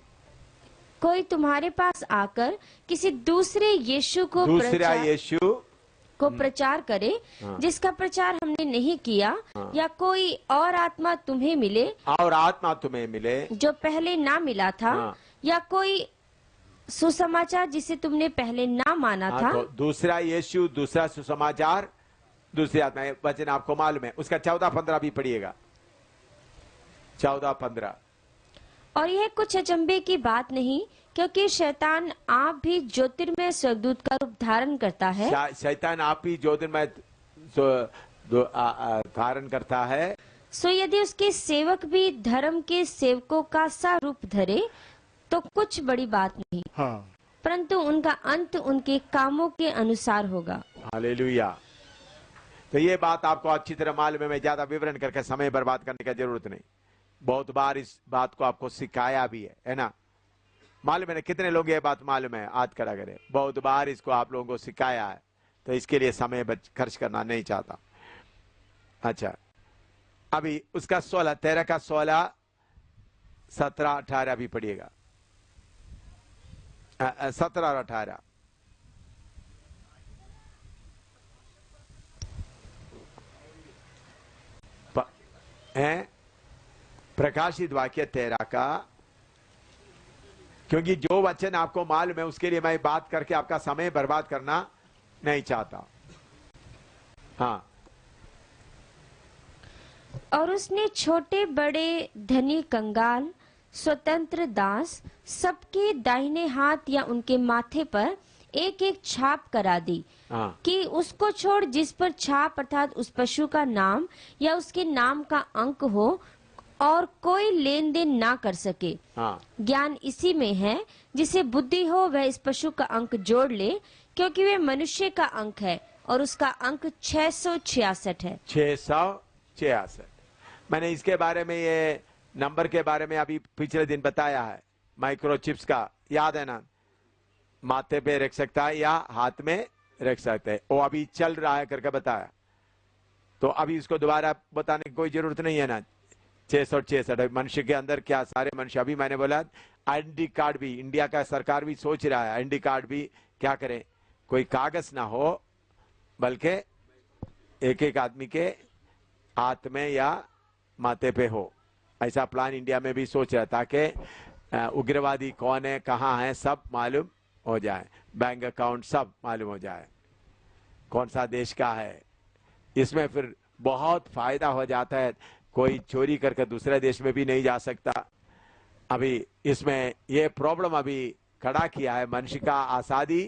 कोई तुम्हारे पास आकर किसी दूसरे यीशु को प्रचार करे जिसका प्रचार हमने नहीं किया, या कोई और आत्मा तुम्हें मिले जो पहले ना मिला था, या कोई सुसमाचार जिसे तुमने पहले ना माना था। तो दूसरा यीशु, दूसरा सुसमाचार, दूसरी आत्मा, वचन आपको मालूम है। उसका 14-15 भी पढ़िएगा। 14-15। और यह कुछ अचंभे की बात नहीं, क्योंकि शैतान आप भी ज्योतिर्मय स्वर्गदूत का रूप धारण करता है। शैतान आप भी ज्योतिर्मय धारण करता है। सो यदि उसके सेवक भी धर्म के सेवकों का सा रूप धरे तो कुछ बड़ी बात नहीं, परंतु उनका अंत उनके कामों के अनुसार होगा। हालेलुया। तो ये बात आपको अच्छी तरह मालूम है। मैं ज्यादा विवरण करके समय बर्बाद करने की जरूरत नहीं। बहुत बार इस बात को आपको सिखाया भी है ना? मालूम है ना? कितने लोग ये बात मालूम है? हाथ खड़ा करें। बहुत बार इसको आप लोगों को सिखाया है, तो इसके लिए समय खर्च करना नहीं चाहता। अच्छा, अभी उसका 16, 13 का 16, 17, 18 भी पढ़िएगा। 17 और 18। हैं प्रकाशित वाक्य 13 का। क्योंकि जो वचन आपको मालूम है उसके लिए मैं बात करके आपका समय बर्बाद करना नहीं चाहता। हाँ। और उसने छोटे बड़े धनी कंगाल स्वतंत्र दास सबके दाहिने हाथ या उनके माथे पर एक एक छाप करा दी, कि उसको छोड़ जिस पर छाप अर्थात उस पशु का नाम या उसके नाम का अंक हो और कोई लेन देन ना कर सके। ज्ञान इसी में है, जिसे बुद्धि हो वह इस पशु का अंक जोड़ ले, क्योंकि वह मनुष्य का अंक है और उसका अंक 666 है। 666। मैंने इसके बारे में, ये नंबर के बारे में अभी पिछले दिन बताया है। माइक्रोचिप्स का याद है ना? माथे पे रख सकता है या हाथ में रख सकते हैं। वो अभी चल रहा है करके बताया, तो अभी इसको दोबारा बताने की कोई जरूरत नहीं है ना। 666 मनुष्य के अंदर क्या सारे मनुष्य। अभी मैंने बोला आईडेंटिटी कार्ड भी, इंडिया का सरकार भी सोच रहा है आईडेंटिटी कार्ड भी क्या करें, कोई कागज ना हो बल्कि एक एक आदमी के हाथ में या माथे पे हो। ऐसा प्लान इंडिया में भी सोच रहा है, ताकि उग्रवादी कौन है, कहाँ है, सब मालूम हो जाए, बैंक अकाउंट सब मालूम हो जाए, कौन सा देश का है। इसमें फिर बहुत फायदा हो जाता है। कोई चोरी करके दूसरे देश में भी नहीं जा सकता। अभी इसमें ये प्रॉब्लम अभी खड़ा किया है, मनुष्य का आजादी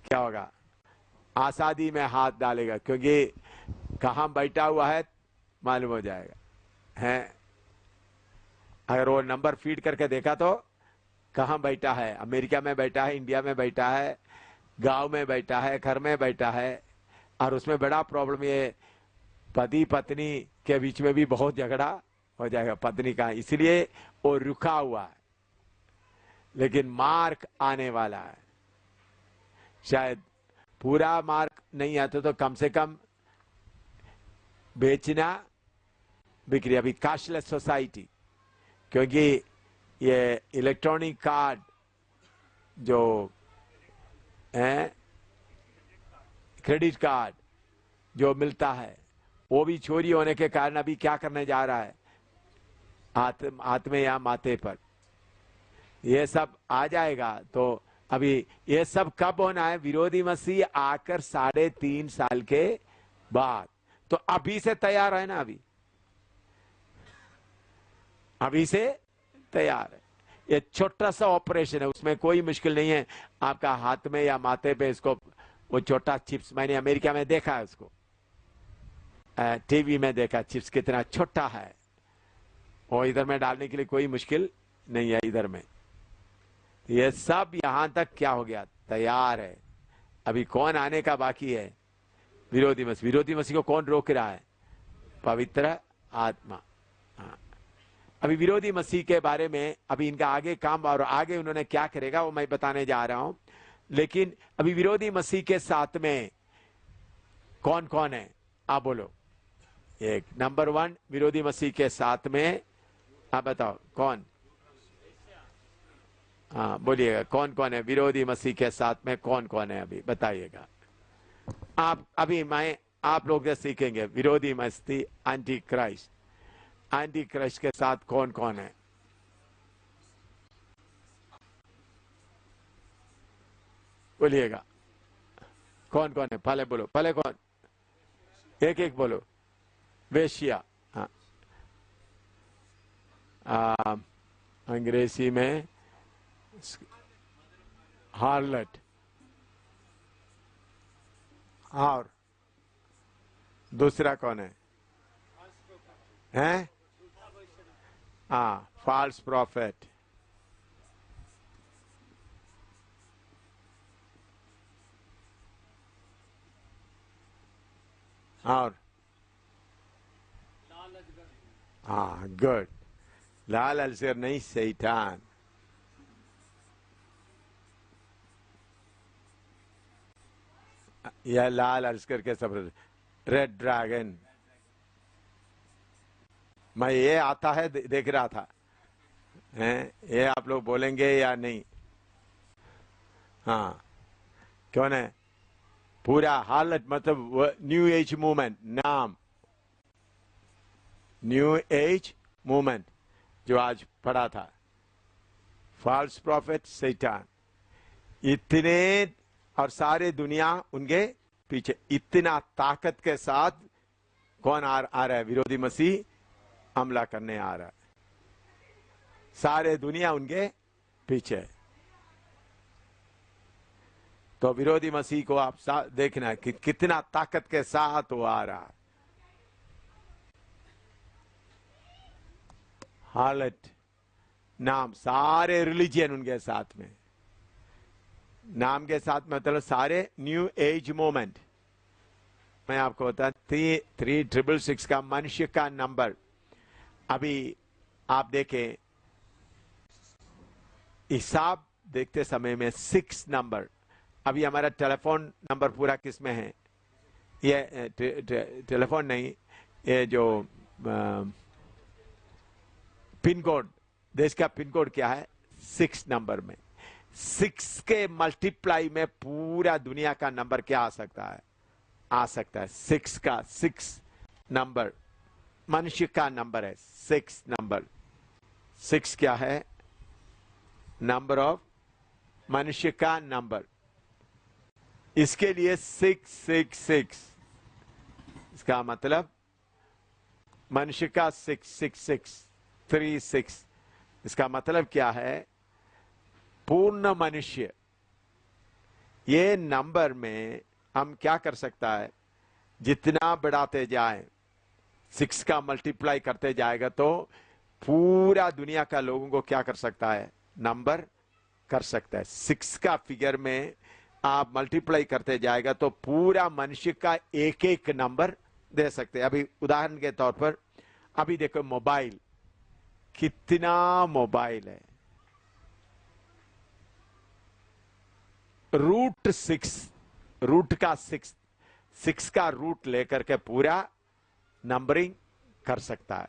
क्या होगा, आसादी में हाथ डालेगा, क्योंकि कहां बैठा हुआ है मालूम हो जाएगा है। अगर वो नंबर फीड करके देखा तो कहां बैठा है, अमेरिका में बैठा है, इंडिया में बैठा है, गांव में बैठा है, घर में बैठा है। और उसमें बड़ा प्रॉब्लम ये पति पत्नी के बीच में भी बहुत झगड़ा हो जाएगा, पत्नी का, इसलिए वो रुका हुआ है। लेकिन मार्क आने वाला है, शायद पूरा मार्क नहीं आता तो कम से कम बेचना बिक्री। अभी कैशलेस सोसाइटी, क्योंकि ये इलेक्ट्रॉनिक कार्ड जो है, क्रेडिट कार्ड जो मिलता है, वो भी चोरी होने के कारण अभी क्या करने जा रहा है, हाथ में या माथे पर ये सब आ जाएगा। तो अभी ये सब कब होना है, विरोधी मसीह आकर 3.5 साल के बाद। तो अभी से तैयार है ना, अभी से तैयार है। ये छोटा सा ऑपरेशन है, उसमें कोई मुश्किल नहीं है। आपका हाथ में या माथे पे इसको वो छोटा चिप्स, मैंने अमेरिका में देखा है उसको, टीवी में देखा चिप्स कितना छोटा है, और इधर में डालने के लिए कोई मुश्किल नहीं है इधर में। ये सब यहां तक क्या हो गया, तैयार है। अभी कौन आने का बाकी है, विरोधी मसीह। विरोधी मसीह को कौन रोक रहा है, पवित्र आत्मा। हाँ। अभी विरोधी मसीह के बारे में अभी इनका आगे काम और आगे उन्होंने क्या करेगा वो मैं बताने जा रहा हूं। लेकिन अभी विरोधी मसीह के साथ में कौन कौन है, आप बोलो। एक नंबर 1 विरोधी मसीह के साथ में, आप बताओ कौन। हाँ बोलिएगा, कौन कौन है विरोधी मसीह के साथ में, कौन कौन है अभी बताइएगा आप। अभी मैं आप लोग से सीखेंगे विरोधी मसीह एंटी क्राइस्ट के साथ कौन कौन है। बोलिएगा कौन कौन है, पहले बोलो, पहले कौन, एक एक बोलो। वेश्या, हाँ, अंग्रेजी में हार्लट, और दूसरा कौन है, हैं? हाँ, फॉल्स प्रॉफिट, और हाँ गुड, लाल अजगर नहीं, शैतान। यह लाल अजगर के सब, रेड ड्रैगन। मैं ये आता है देख रहा था, हैं? ये आप लोग बोलेंगे या नहीं? हाँ, कौन है? पूरा हालत, मतलब न्यू एज मूवमेंट, नाम न्यू एज मूवमेंट जो आज पढ़ा था, फॉल्स प्रॉफिट, शैतान, इतने और सारे दुनिया उनके पीछे। इतना ताकत के साथ कौन आ रहा है, विरोधी मसीह हमला करने आ रहा है, सारे दुनिया उनके पीछे। तो विरोधी मसीह को आप देखना कि कितना ताकत के साथ वो आ रहा है। हालत नाम, सारे रिलीजियन उनके साथ में, नाम के साथ मतलब सारे न्यू एज मूवमेंट। मैं आपको बता 3666 का मनुष्य का नंबर। अभी आप देखें, हिसाब देखते समय में 6 नंबर। अभी हमारा टेलीफोन नंबर पूरा किस में है, ये टेलीफोन नहीं, ये जो पिन कोड, देश का पिन कोड क्या है, 6 नंबर में। 6 के मल्टीप्लाई में पूरा दुनिया का नंबर क्या आ सकता है, आ सकता है 6 का 6 नंबर मनुष्य का नंबर है, 6 नंबर। 6 क्या है, नंबर ऑफ मनुष्य का नंबर। इसके लिए 666, इसका मतलब मनुष्य का 666 36, इसका मतलब क्या है, पूर्ण मनुष्य। ये नंबर में हम क्या कर सकता है, जितना बढ़ाते जाए 6 का मल्टीप्लाई करते जाएगा तो पूरा दुनिया का लोगों को क्या कर सकता है, नंबर कर सकता है। 6 का फिगर में आप मल्टीप्लाई करते जाएगा तो पूरा मनुष्य का एक एक नंबर दे सकते हैं। अभी उदाहरण के तौर पर अभी देखो मोबाइल, कितना मोबाइल है, रूट का 6 का रूट लेकर के पूरा नंबरिंग कर सकता है।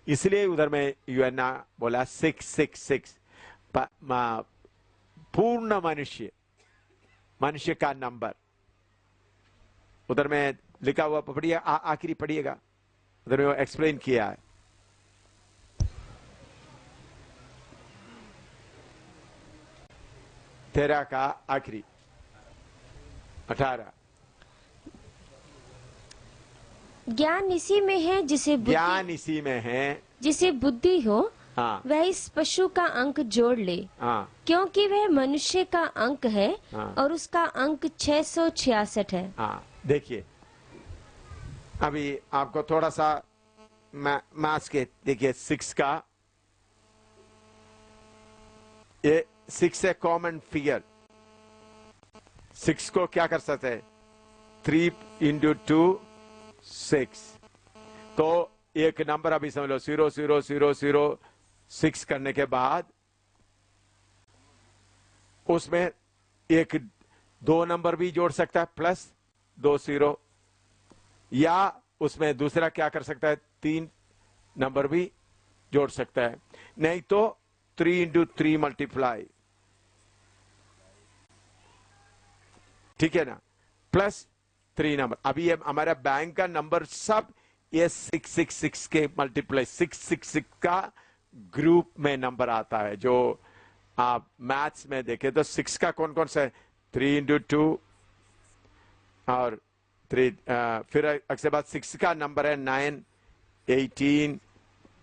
इसलिए उधर में यूएनआ बोला 666 पूर्ण मनुष्य का नंबर। उधर में लिखा हुआ पढ़िए, आखिरी पढ़िएगा, उधर में वो एक्सप्लेन किया है। तेरह का आखिरी 18। ज्ञान इसी में है ज्ञान इसी में है जिसे बुद्धि हो, हाँ वह इस पशु का अंक जोड़ ले, हाँ क्योंकि वह मनुष्य का अंक है हाँ। और उसका अंक 666 है। हाँ देखिए, अभी आपको थोड़ा सा मैथ्स के देखिए, 6 का ये 6 है कॉमन फिगर। 6 को क्या कर सकते हैं, 3 × 2 6। तो एक नंबर अभी समझ लो 00006 करने के बाद उसमें एक 2 नंबर भी जोड़ सकता है प्लस 2 0, या उसमें दूसरा क्या कर सकता है, 3 नंबर भी जोड़ सकता है। नहीं तो 3 × 3 मल्टीप्लाई, ठीक है ना, प्लस 3 नंबर। अभी ये हमारा बैंक का नंबर सब ये 666 के मल्टीप्लाई 666 का ग्रुप में नंबर आता है। जो आप मैथ्स में देखें तो 6 का कौन कौन सा है, 3 × 2 और 3, फिर उसके बाद 6 का नंबर है 9, 18,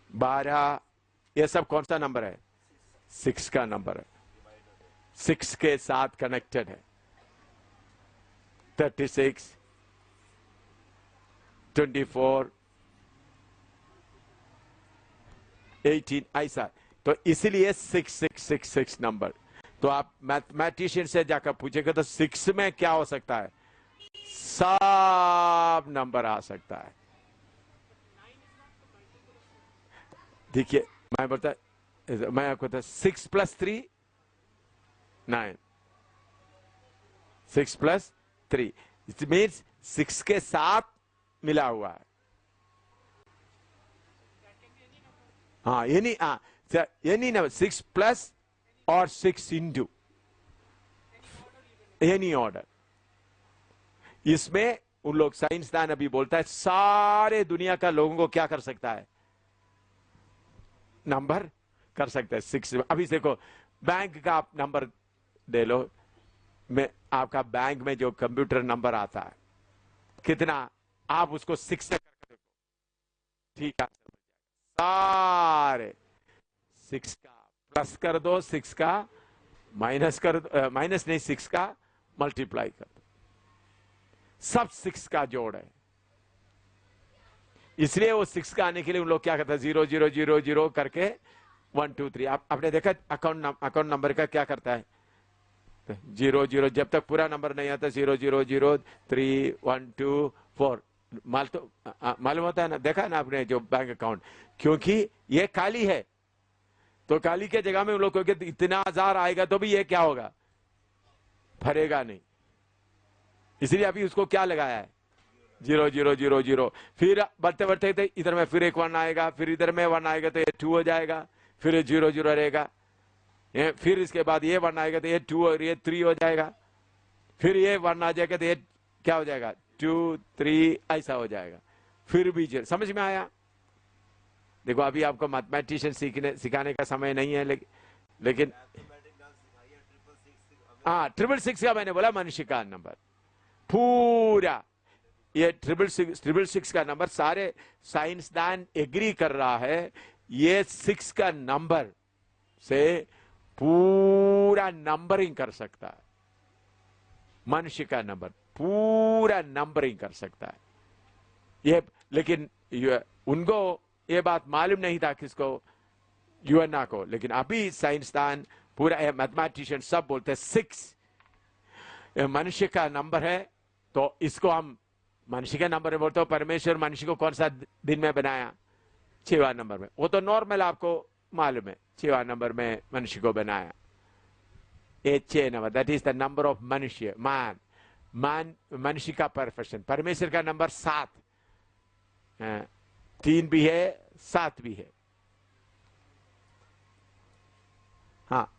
12, ये सब कौन सा नंबर है, 6 का नंबर है, 6 के साथ कनेक्टेड है। 36, 24, 18 ऐसा। तो इसीलिए 6666 नंबर। तो आप मैथमेटिशियन से जाकर पूछेगा तो 6 में क्या हो सकता है, सब नंबर आ सकता है। देखिए मैं बोलता, मैं आपको था 6 + 3 9, 6 + 3 इट मीन्स 6 के साथ मिला हुआ है। हाँ ये नहीं, ये नहीं ना 6 प्लस और 6 इंटू, ये नहीं ऑर्डर। इसमें उन लोग साइंसदान अभी बोलता है सारे दुनिया का लोगों को क्या कर सकता है, नंबर कर सकता है 6 में। अभी देखो बैंक का आप नंबर दे लो, में आपका बैंक में जो कंप्यूटर नंबर आता है कितना, आप उसको 6 से करके देखो, ठीक है, सारे 6 का प्लस कर दो, 6 का माइनस कर दो, माइनस नहीं 6 का मल्टीप्लाई कर दो, सब 6 का जोड़ है। इसलिए वो 6 का आने के लिए उन लोग क्या करते हैं, 0 0 0 0 करके 1 2 3। आपने देखा अकाउंट नंबर का क्या करता है, 0 0, जब तक पूरा नंबर नहीं आता 0 0 0 3 1 2 4 मालूम होता है ना, देखा ना आपने जो बैंक अकाउंट, क्योंकि ये खाली है तो खाली के जगह में उन लोग को इतना 1000 आएगा तो भी ये क्या होगा, भरेगा नहीं। इसलिए अभी उसको क्या लगाया है, 0 0 0 0। फिर बढ़ते बढ़ते इधर में फिर एक 1 आएगा, फिर इधर में 1 आएगा तो ये 2 हो जाएगा, फिर ये 0 0 रहेगा, फिर इसके बाद ये 1 आएगा तो ये 2 और ये 3 हो जाएगा, फिर ये 1 आ जाएगा तो ये क्या हो जाएगा, 2 3 ऐसा हो जाएगा। फिर भी समझ में आया। देखो अभी आपको मैथमेटिशियन सिखाने का समय नहीं है, लेकिन हाँ 666 का मैंने बोला मनुष्य का नंबर पूरा, ये 666 का नंबर सारे साइंसदान एग्री कर रहा है, ये 6 का नंबर से पूरा नंबरिंग कर सकता है, मनुष्य का नंबर पूरा नंबरिंग कर सकता है ये, लेकिन उनको ये बात मालूम नहीं था किसको, यूएनआ को। लेकिन अभी साइंसदान पूरा मैथमेटिशियन सब बोलते हैं 6 मनुष्य का नंबर है, तो इसको हम मनुष्य का नंबर है बोलते हो। परमेश्वर मनुष्य को कौन सा दिन में बनाया? 6वां नंबर में। वो तो नॉर्मल आपको मालूम है, 6वां नंबर में मनुष्य को बनाया। ये 6 number, that is the number of मनुष्य, मैन मनुष्य का परफेक्शन। परमेश्वर का नंबर 7, 3 भी है 7 भी है। हाँ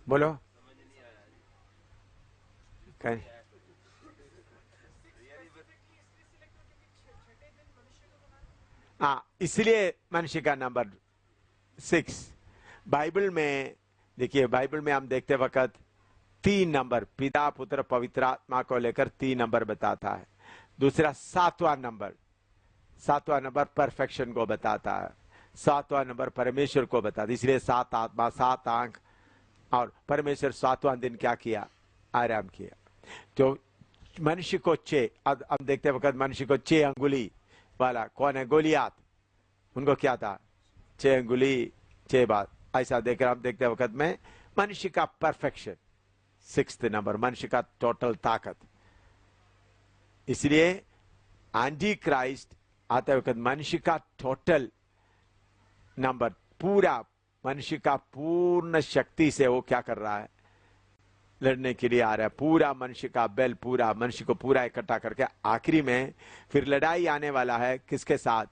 बोलो कहीं। हाँ, इसलिए मनुष्य का नंबर 6। बाइबल में देखिए, बाइबल में हम देखते वक्त 3 नंबर पिता पुत्र पवित्र आत्मा को लेकर 3 नंबर बताता है। दूसरा 7वां नंबर परफेक्शन को बताता है। 7वां नंबर परमेश्वर को बताता है। इसलिए 7 आत्मा 7 आंख, और परमेश्वर 7वां दिन क्या किया? आराम किया। तो मनुष्य को 6, अब हम देखते वक्त मनुष्य को 6 अंगुली वाला कौन है? गोलियात। उनको क्या था? 6 अंगुली 6 बात। ऐसा देखकर हम देखते वक्त में मनुष्य का परफेक्शन 6th नंबर, मनुष्य का टोटल ताकत। इसलिए एंटी क्राइस्ट आते वक्त मनुष्य का टोटल नंबर, पूरा मनुष्य का पूर्ण शक्ति से वो क्या कर रहा है? लड़ने के लिए आ रहा है। पूरा मनुष्य का बल, पूरा मनुष्य को पूरा इकट्ठा करके आखिरी में फिर लड़ाई आने वाला है किसके साथ?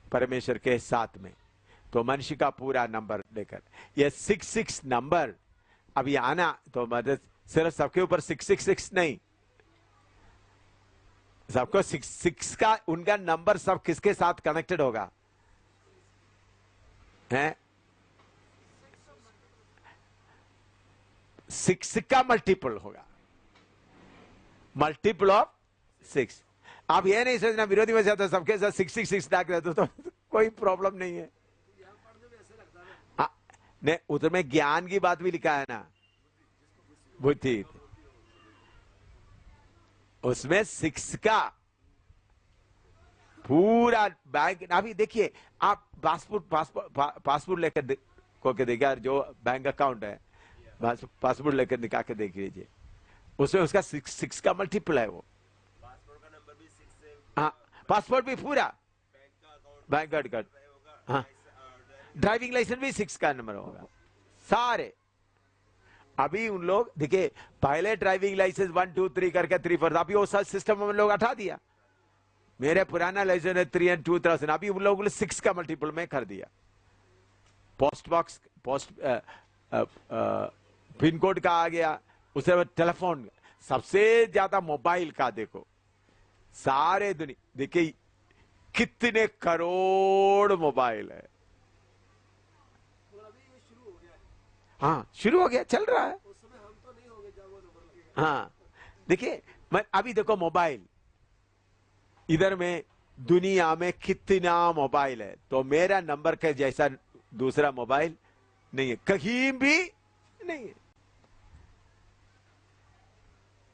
परमेश्वर के साथ में। तो मनुष्य का पूरा नंबर लेकर ये 666 नंबर अभी आना, तो मतलब सिर्फ सबके ऊपर 666 नहीं, सबको 6 का उनका नंबर सब किसके साथ कनेक्टेड होगा? हैं? 6 का मल्टीपल होगा, मल्टीपल ऑफ 6। आप ये नहीं सोचना विरोधी में जाता सबके साथ 666 डाक रहे तो कोई प्रॉब्लम नहीं है। नहीं, उसमें ज्ञान की बात भी लिखा है ना, बुद्धि, उसमें 6 का पूरा बैंक। अभी देखिए, आप पासपोर्ट लेकर को के देखिए, जो बैंक अकाउंट है पासपोर्ट लेकर निकाल के देख लीजिए, उसमें उसका 6 का मल्टीपल है वो। पासपोर्ट का नंबर भी 6 से, हाँ, पासपोर्ट भी पूरा, बैंक कार्ड, हाँ, ड्राइविंग लाइसेंस भी 6 का नंबर होगा सारे। अभी उन लोग देखिए, पहले ड्राइविंग लाइसेंस 1 2 3 करके 3 4, अभी वो सब सिस्टम हम लोग हटा दिया। मेरे पुराना लाइसेंस है 3 and 2000, अभी उन लोगों ने 6 का मल्टीपल में कर दिया। पोस्ट बॉक्स, पिन कोड का आ गया, उसके बाद टेलीफोन, सबसे ज्यादा मोबाइल का देखो, सारे दुनिया देखिए कितने करोड़ मोबाइल है। हाँ, शुरू हो गया, चल रहा है। हाँ देखिए, मैं अभी देखो मोबाइल, इधर में दुनिया में कितना मोबाइल है, तो मेरा नंबर के जैसा दूसरा मोबाइल नहीं है, कहीं भी नहीं है।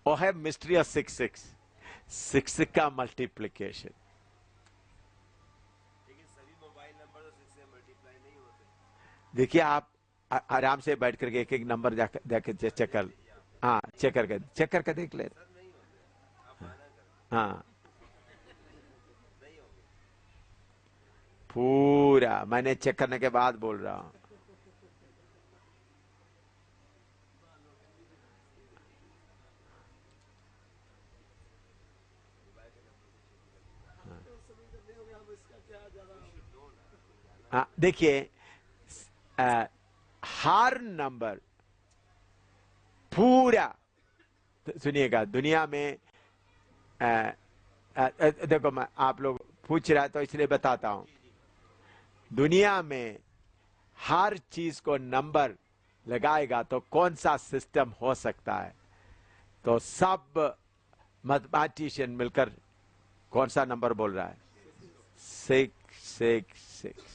वो है मिस्ट्री ऑफ 6 का मल्टीप्लिकेशन। लेकिन सभी मोबाइल नंबर तो 6 से मल्टीप्लाई नहीं होते। देखिए, आप आराम से बैठ करके एक एक नंबर जाके चेक कर, हाँ चेक करके देख ले। हाँ, पूरा मैंने चेक करने के बाद बोल रहा हूं। हाँ देखिए, हर नंबर पूरा, सुनिएगा, दुनिया में देखो, मैं आप लोग पूछ रहा है तो इसलिए बताता हूं। दुनिया में हर चीज को नंबर लगाएगा तो कौन सा सिस्टम हो सकता है? तो सब मैथमेटिशियन मिलकर कौन सा नंबर बोल रहा है? 666।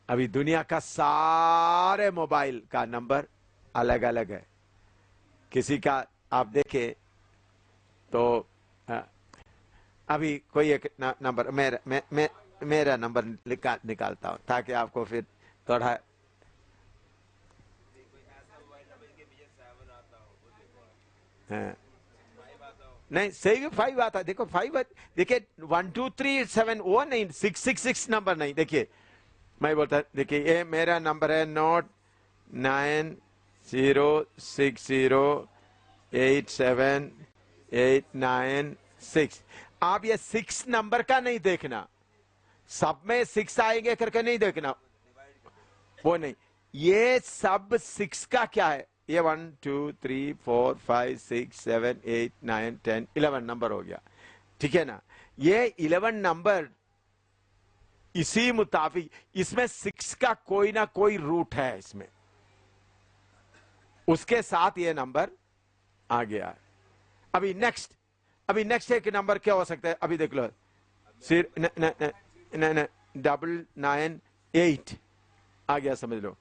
अभी दुनिया का सारे मोबाइल का नंबर अलग अलग है। किसी का आप देखें तो अभी कोई एक नंबर मेरा नंबर निकालता हूं ताकि आपको फिर थोड़ा कोई ऐसा मोबाइल नंबर जिसके पीछे 7 आता हो वो देखो आप। हाँ, 5 आता हो। नहीं सही 5 आता है। देखो 5 देखिए 1 2 3 7 वो नहीं 666 नंबर नहीं। देखिए मैं बोलता देखिए ये मेरा नंबर है नोट 9060878996। आप ये 6 नंबर का नहीं देखना, सब में 6 आएंगे करके नहीं देखना, वो नहीं। ये सब 6 का क्या है, ये 1 2 3 4 5 6 7 8 9 10 11 नंबर हो गया, ठीक है ना। ये 11 नंबर इसी मुताबिक इसमें 6 का कोई ना कोई रूट है इसमें, उसके साथ ये नंबर आ गया है। अभी नेक्स्ट एक नंबर क्या हो सकता है, अभी देख लो सिर 998 आ गया, समझ लो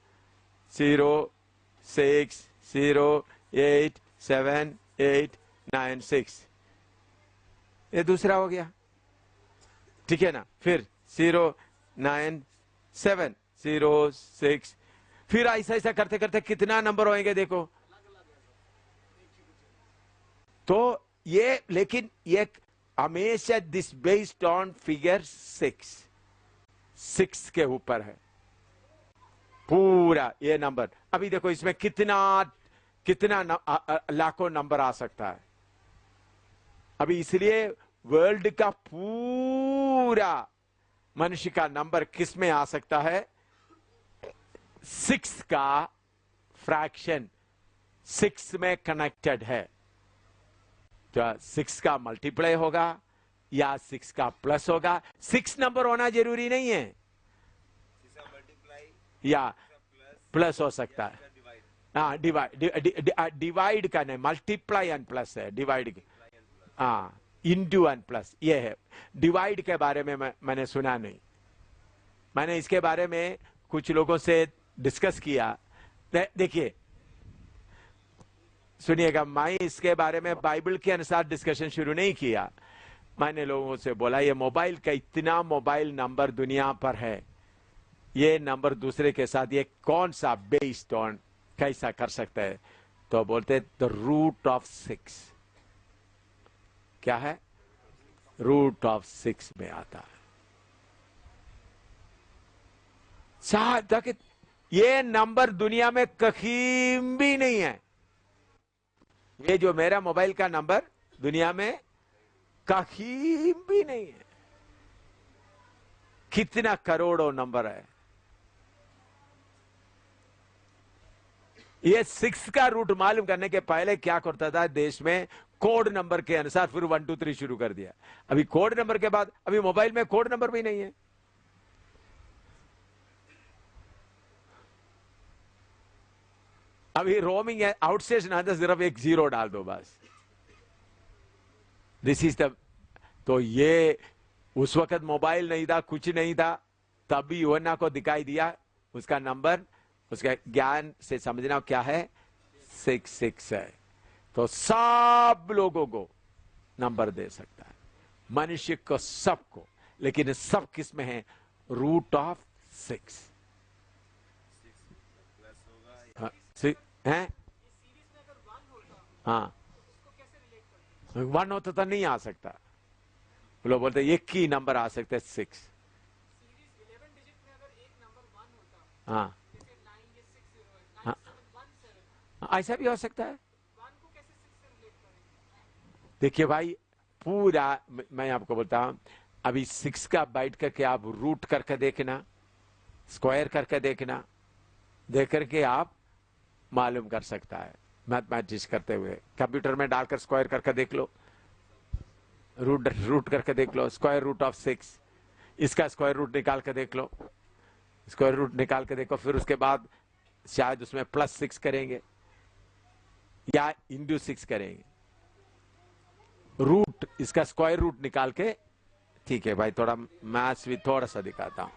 060878996 ये दूसरा हो गया, ठीक है ना। फिर 09706, फिर ऐसा ऐसा करते करते कितना नंबर होंगे देखो। तो ये लेकिन ये हमेशा दिस बेस्ड ऑन फिगर 6 के ऊपर है पूरा ये नंबर। अभी देखो इसमें कितना लाखों नंबर आ सकता है। अभी इसलिए वर्ल्ड का पूरा मनुष्य का नंबर किस में आ सकता है, 6 का फ्रैक्शन 6 में कनेक्टेड है। तो 6 का मल्टीप्लाई होगा या 6 का प्लस होगा। 6 नंबर होना जरूरी नहीं है, 6 का मल्टीप्लाई या प्लस हो सकता है। डिवाइड। हाँ डिवाइड का नहीं, मल्टीप्लाई एंड प्लस है, डिवाइड हाँ इंटू एंड प्लस ये है। डिवाइड के बारे में मैंने सुना नहीं, मैंने इसके बारे में कुछ लोगों से डिस्कस किया। देखिए सुनिएगा, मैं इसके बारे में बाइबल के अनुसार डिस्कशन शुरू नहीं किया। मैंने लोगों से बोला ये मोबाइल का इतना मोबाइल नंबर दुनिया पर है, ये नंबर दूसरे के साथ ये कौन सा बेस्ड ऑन कैसा कर सकता है। तो बोलते द रूट ऑफ 6 क्या है, रूट ऑफ 6 में आता है। तक ये नंबर दुनिया में कहीं भी नहीं है। ये जो मेरा मोबाइल का नंबर दुनिया में कहीं भी नहीं है। कितना करोड़ों नंबर है। ये 6 का रूट मालूम करने के पहले क्या करता था देश में, कोड नंबर के अनुसार फिर 1 2 3 शुरू कर दिया। अभी कोड नंबर के बाद अभी मोबाइल में कोड नंबर भी नहीं है। अभी रोमिंग है, आउटस्टेशन आता सिर्फ एक 0 डाल दो बस। दिस इज द, तो ये उस वक्त मोबाइल नहीं था, कुछ नहीं था, तभी यूहन्ना को दिखाई दिया उसका नंबर, उसका ज्ञान से समझना क्या है, 6 है। तो सब लोगों को नंबर दे सकता है, मनुष्य को सबको, लेकिन सब किस में है, रूट ऑफ 6 है। हाँ 1 होता तो नहीं आ सकता, लोग बोलते एक ही नंबर आ सकता है 6। हाँ हाँ ऐसा भी हो सकता है। देखिए भाई पूरा मैं आपको बोलता हूं, अभी 6 का बाइट करके आप रूट करके देखना, स्क्वायर करके देखना, देख करके आप मालूम कर सकता है। मैथमेटिक्स करते हुए कंप्यूटर में डालकर स्क्वायर करके देख लो, रूट करके देख लो, स्क्वायर रूट ऑफ 6, इसका स्क्वायर रूट निकाल के देख लो, स्क्वायर रूट निकाल के देखो, फिर उसके बाद शायद उसमें +6 करेंगे या इंटू 6 करेंगे, रूट इसका स्क्वायर रूट निकाल के। ठीक है भाई, थोड़ा मैथ्स भी थोड़ा सा दिखाता हूं।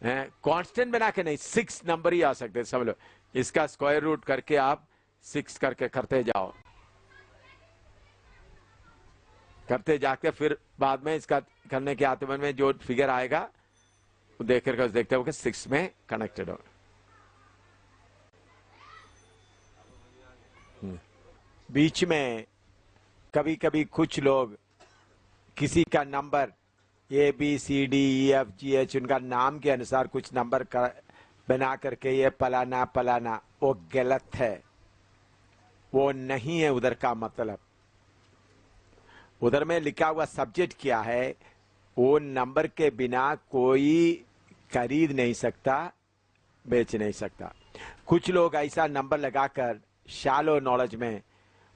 कांस्टेंट बना के नहीं, 6 नंबर ही आ सकते, समझ लो। इसका स्क्वायर रूट करके आप 6 करके करते जाओ, करते जाके फिर बाद में इसका करने के आत्मन में जो फिगर आएगा वो देख करके देखते हो कि 6 में कनेक्टेड हो। बीच में कभी कभी कुछ लोग किसी का नंबर ABCDEFGH उनका नाम के अनुसार कुछ नंबर बना करके ये पलाना पलाना, वो गलत है, वो नहीं है उधर का मतलब। उधर में लिखा हुआ सब्जेक्ट क्या है, वो नंबर के बिना कोई खरीद नहीं सकता, बेच नहीं सकता। कुछ लोग ऐसा नंबर लगाकर शैलो नॉलेज में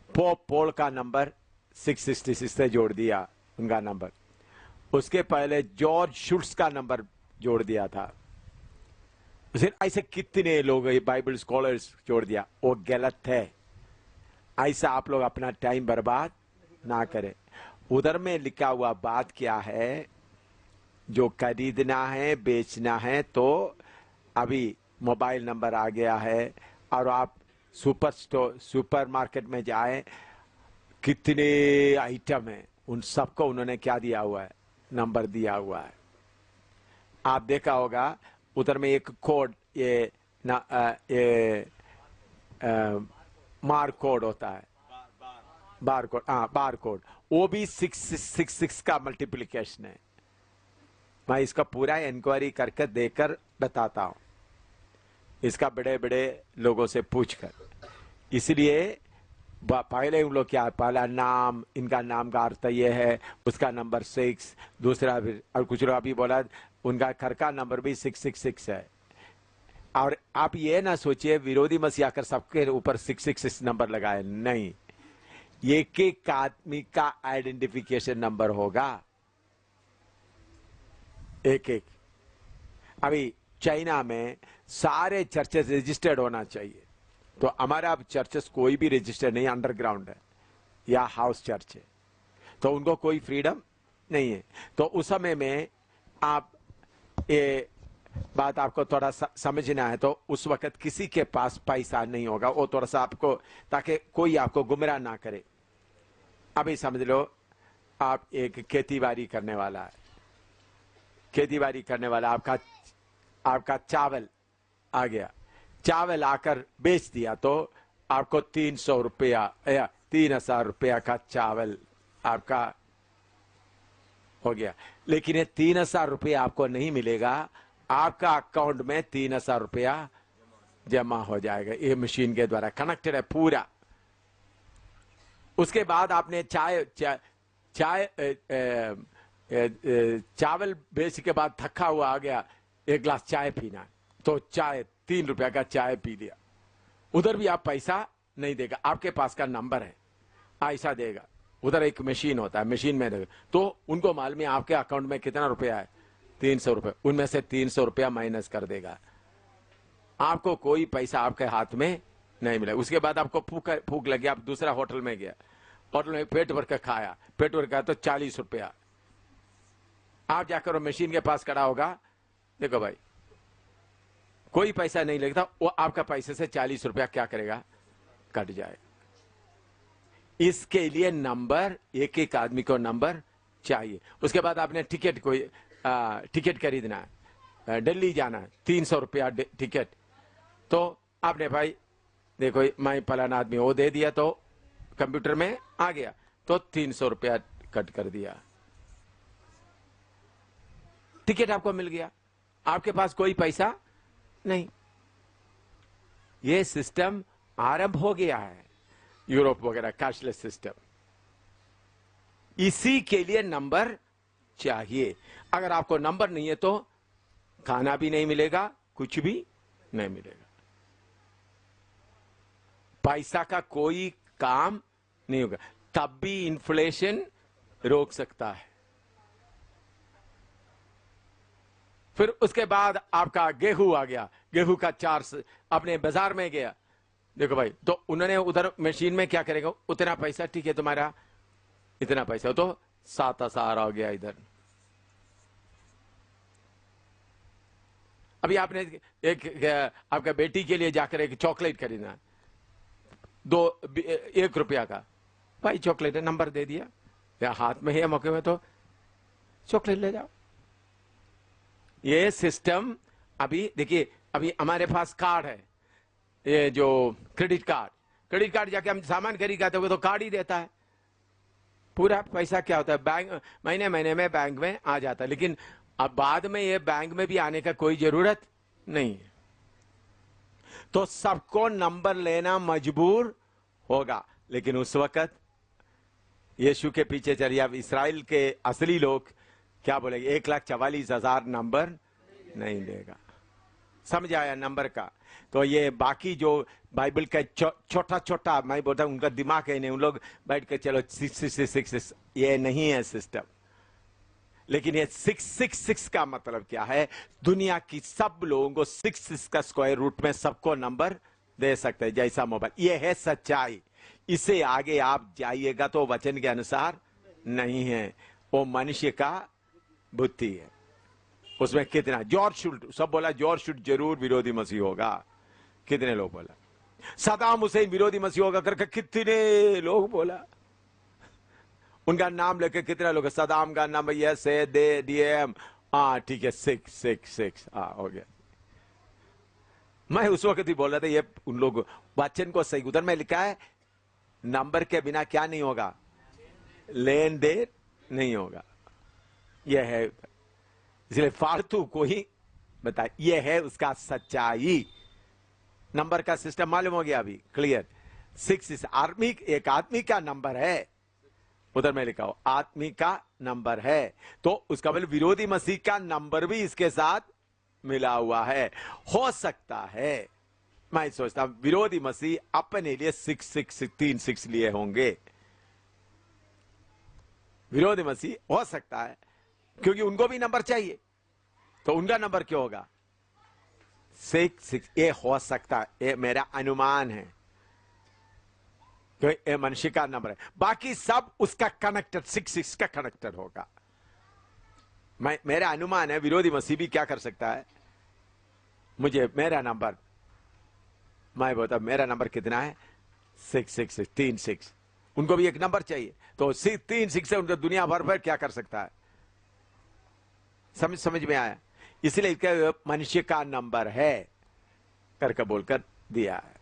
पोल का नंबर 666 से जोड़ दिया उनका नंबर, उसके पहले जॉर्ज शुल्ट्ज का नंबर जोड़ दिया था, ऐसे कितने लोग बाइबल स्कॉलर्स जोड़ दिया, वो गलत है। ऐसा आप लोग अपना टाइम बर्बाद ना करें। उधर में लिखा हुआ बात क्या है, जो खरीदना है बेचना है तो अभी मोबाइल नंबर आ गया है, और आप सुपर मार्केट में जाए, कितने आइटम है, उन सबको उन्होंने क्या दिया हुआ है, नंबर दिया हुआ है। आप देखा होगा उधर में एक कोड, ये मार कोड होता है, बार कोड, हाँ बार कोड, वो भी 666 का मल्टीप्लिकेशन है। मैं इसका पूरा इंक्वायरी करके देकर बताता हूं, इसका बड़े बड़े लोगों से पूछकर। इसलिए पहले उन लोग क्या, पहला नाम, इनका नाम का अर्थ ये है, उसका नंबर 6, दूसरा भी, और कुछ लोग अभी बोला उनका घर का नंबर भी 666 है। और आप ये ना सोचिए विरोधी मसीह आकर सबके ऊपर 666 नंबर लगाए, नहीं, एक एक आदमी का आइडेंटिफिकेशन नंबर होगा, एक एक। अभी चाइना में सारे चर्चेस रजिस्टर्ड होना चाहिए, तो हमारा अब चर्चेस कोई भी रजिस्टर्ड नहीं, अंडरग्राउंड है या हाउस चर्च है, तो उनको कोई फ्रीडम नहीं है। तो उस समय में आप ये बात आपको थोड़ा समझना है, तो उस वक्त किसी के पास पैसा नहीं होगा, वो थोड़ा सा आपको, ताकि कोई आपको गुमराह ना करे। अभी समझ लो आप एक खेतीबाड़ी करने वाला है, खेतीबाड़ी करने वाला, आपका चावल आ गया, चावल आकर बेच दिया तो आपको 300 रुपया या 3000 रुपया का चावल आपका हो गया। लेकिन ये 3000 रुपया आपको नहीं मिलेगा, आपका अकाउंट में 3000 रुपया जमा हो जाएगा, ये मशीन के द्वारा कनेक्टेड है पूरा। उसके बाद आपने चावल बेच के बाद थका हुआ आ गया, एक गिलास चाय पीना, तो चाय 3 रुपया का चाय पी लिया, उधर भी आप पैसा नहीं देगा, आपके पास का नंबर है ऐसा देगा। उधर एक मशीन होता है, मशीन में देगा, तो उनको मालूम है आपके अकाउंट में कितना रुपया है, 300 रुपये, उनमें से 300 रुपया माइनस कर देगा, आपको कोई पैसा आपके हाथ में नहीं मिला। उसके बाद आपको भूख लगी, आप दूसरा होटल में गया, होटल में पेट भर कर खाया, पेट भर खाया तो 40 रुपया, आप जाकर मशीन के पास खड़ा होगा, देखो भाई कोई पैसा नहीं लगता, वो आपका पैसे से 40 रुपया क्या करेगा, कट जाएगा। इसके लिए नंबर, एक एक आदमी को नंबर चाहिए। उसके बाद आपने टिकट खरीदना है, दिल्ली जाना है, 300 रुपया टिकट, तो आपने भाई देखो मैं फलाना आदमी वो दे दिया, तो कंप्यूटर में आ गया, तो 300 रुपया कट कर दिया, टिकट आपको मिल गया, आपके पास कोई पैसा नहीं। ये सिस्टम आरंभ हो गया है यूरोप वगैरह, कैशलेस सिस्टम। इसी के लिए नंबर चाहिए। अगर आपको नंबर नहीं है तो खाना भी नहीं मिलेगा, कुछ भी नहीं मिलेगा, पैसा का कोई काम नहीं होगा। तब भी इन्फ्लेशन रोक सकता है। फिर उसके बाद आपका गेहूं आ गया, गेहूं का 4 अपने बाजार में गया, देखो भाई, तो उन्होंने उधर मशीन में क्या करेगा, उतना पैसा, ठीक है तुम्हारा इतना पैसा, तो 7000 आ गया इधर, अभी आपने एक आपका बेटी के लिए जाकर एक चॉकलेट खरीदना, 1 रुपया का, भाई चॉकलेट है, नंबर दे दिया, या हाथ में है मौके में तो चॉकलेट ले जाओ। ये सिस्टम अभी देखिए, अभी हमारे पास कार्ड है, ये जो क्रेडिट कार्ड जाके हम सामान खरीद आते हुए तो कार्ड ही देता है, पूरा पैसा क्या होता है बैंक महीने में बैंक में आ जाता है। लेकिन अब बाद में ये बैंक में भी आने का कोई जरूरत नहीं है, तो सबको नंबर लेना मजबूर होगा। लेकिन उस वक्त यीशु के पीछे चलिए, अब इसराइल के असली लोग क्या बोलेंगे, 1,44,000 नंबर नहीं देगा। समझ आया नंबर का? तो ये बाकी जो बाइबल का छोटा छोटा मैं बोलता हूं, उनका दिमाग है नहीं, उन लोग बैठ के चलो 666, ये नहीं है सिस्टम। लेकिन ये 666 का मतलब क्या है? दुनिया की सब लोगों को 6 का स्क्वायर रूट में सबको नंबर दे सकते हैं, जैसा मोबाइल। ये है सच्चाई। इसे आगे आप जाइएगा तो वचन के अनुसार नहीं है, वो मनुष्य का बुद्धि है। उसमें कितना जॉर्ज शुल्ट, सब बोला जॉर्ज शुल्ट जरूर विरोधी मसीह होगा, कितने लोग बोला? सदाम हुसैन विरोधी मसीह होगा करके कितने लोग बोला? उनका नाम लेके कितने लोग? सदाम का नाम यस है, दे डीएम, हाँ ठीक है, 666, हाँ हो गया। मैं उस वक्त ही बोल रहा था, ये उन लोग वचन को सही, उधर में लिखा है नंबर के बिना क्या नहीं होगा, लेन देन नहीं होगा। यह है, इसलिए फालतू को ही बताए, यह है उसका सच्चाई। नंबर का सिस्टम मालूम हो गया अभी क्लियर। 6 आदमी, एक आदमी का नंबर है, उधर में लिखा हो आदमी का नंबर है, तो उसका मतलब विरोधी मसीह का नंबर भी इसके साथ मिला हुआ है। हो सकता है, मैं सोचता हूं विरोधी मसीह अपने लिए 6 लिए होंगे। विरोधी मसीह हो सकता है, क्योंकि उनको भी नंबर चाहिए, तो उनका नंबर क्यों होगा 6? ये हो सकता है, ये मेरा अनुमान है, ये मनुष्य का नंबर है। बाकी सब उसका कनेक्टेड 6 का कनेक्टेड होगा। मेरा अनुमान है विरोधी मसीह भी क्या कर सकता है, मुझे मेरा नंबर, मैं बोलता मेरा नंबर कितना है 6, उनको भी एक नंबर चाहिए, तो 3 से उनका दुनिया भर पर क्या कर सकता है? समझ में आया? इसलिए इसका मनुष्य का नंबर है करके बोलकर दिया है।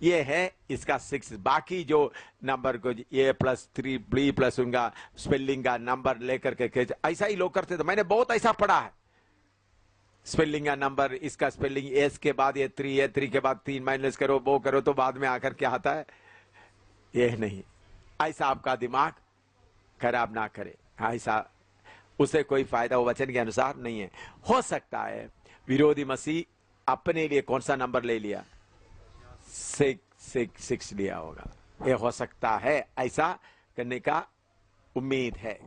ये है इसका 6। बाकी जो नंबर को A+3B+ उनका स्पेलिंग का नंबर लेकर के ऐसा ही लोग करते थे, मैंने बहुत ऐसा पढ़ा है। स्पेलिंग का नंबर, इसका स्पेलिंग एस के बाद ये 3 के बाद 3 माइनस करो, वो करो, तो बाद में आकर क्या आता है? ये नहीं, ऐसा आपका दिमाग खराब ना करे, ऐसा उसे कोई फायदा वो वचन के अनुसार नहीं है। हो सकता है विरोधी मसीह अपने लिए कौन सा नंबर ले लिया, 6 लिया होगा, ये हो सकता है, ऐसा करने का उम्मीद है।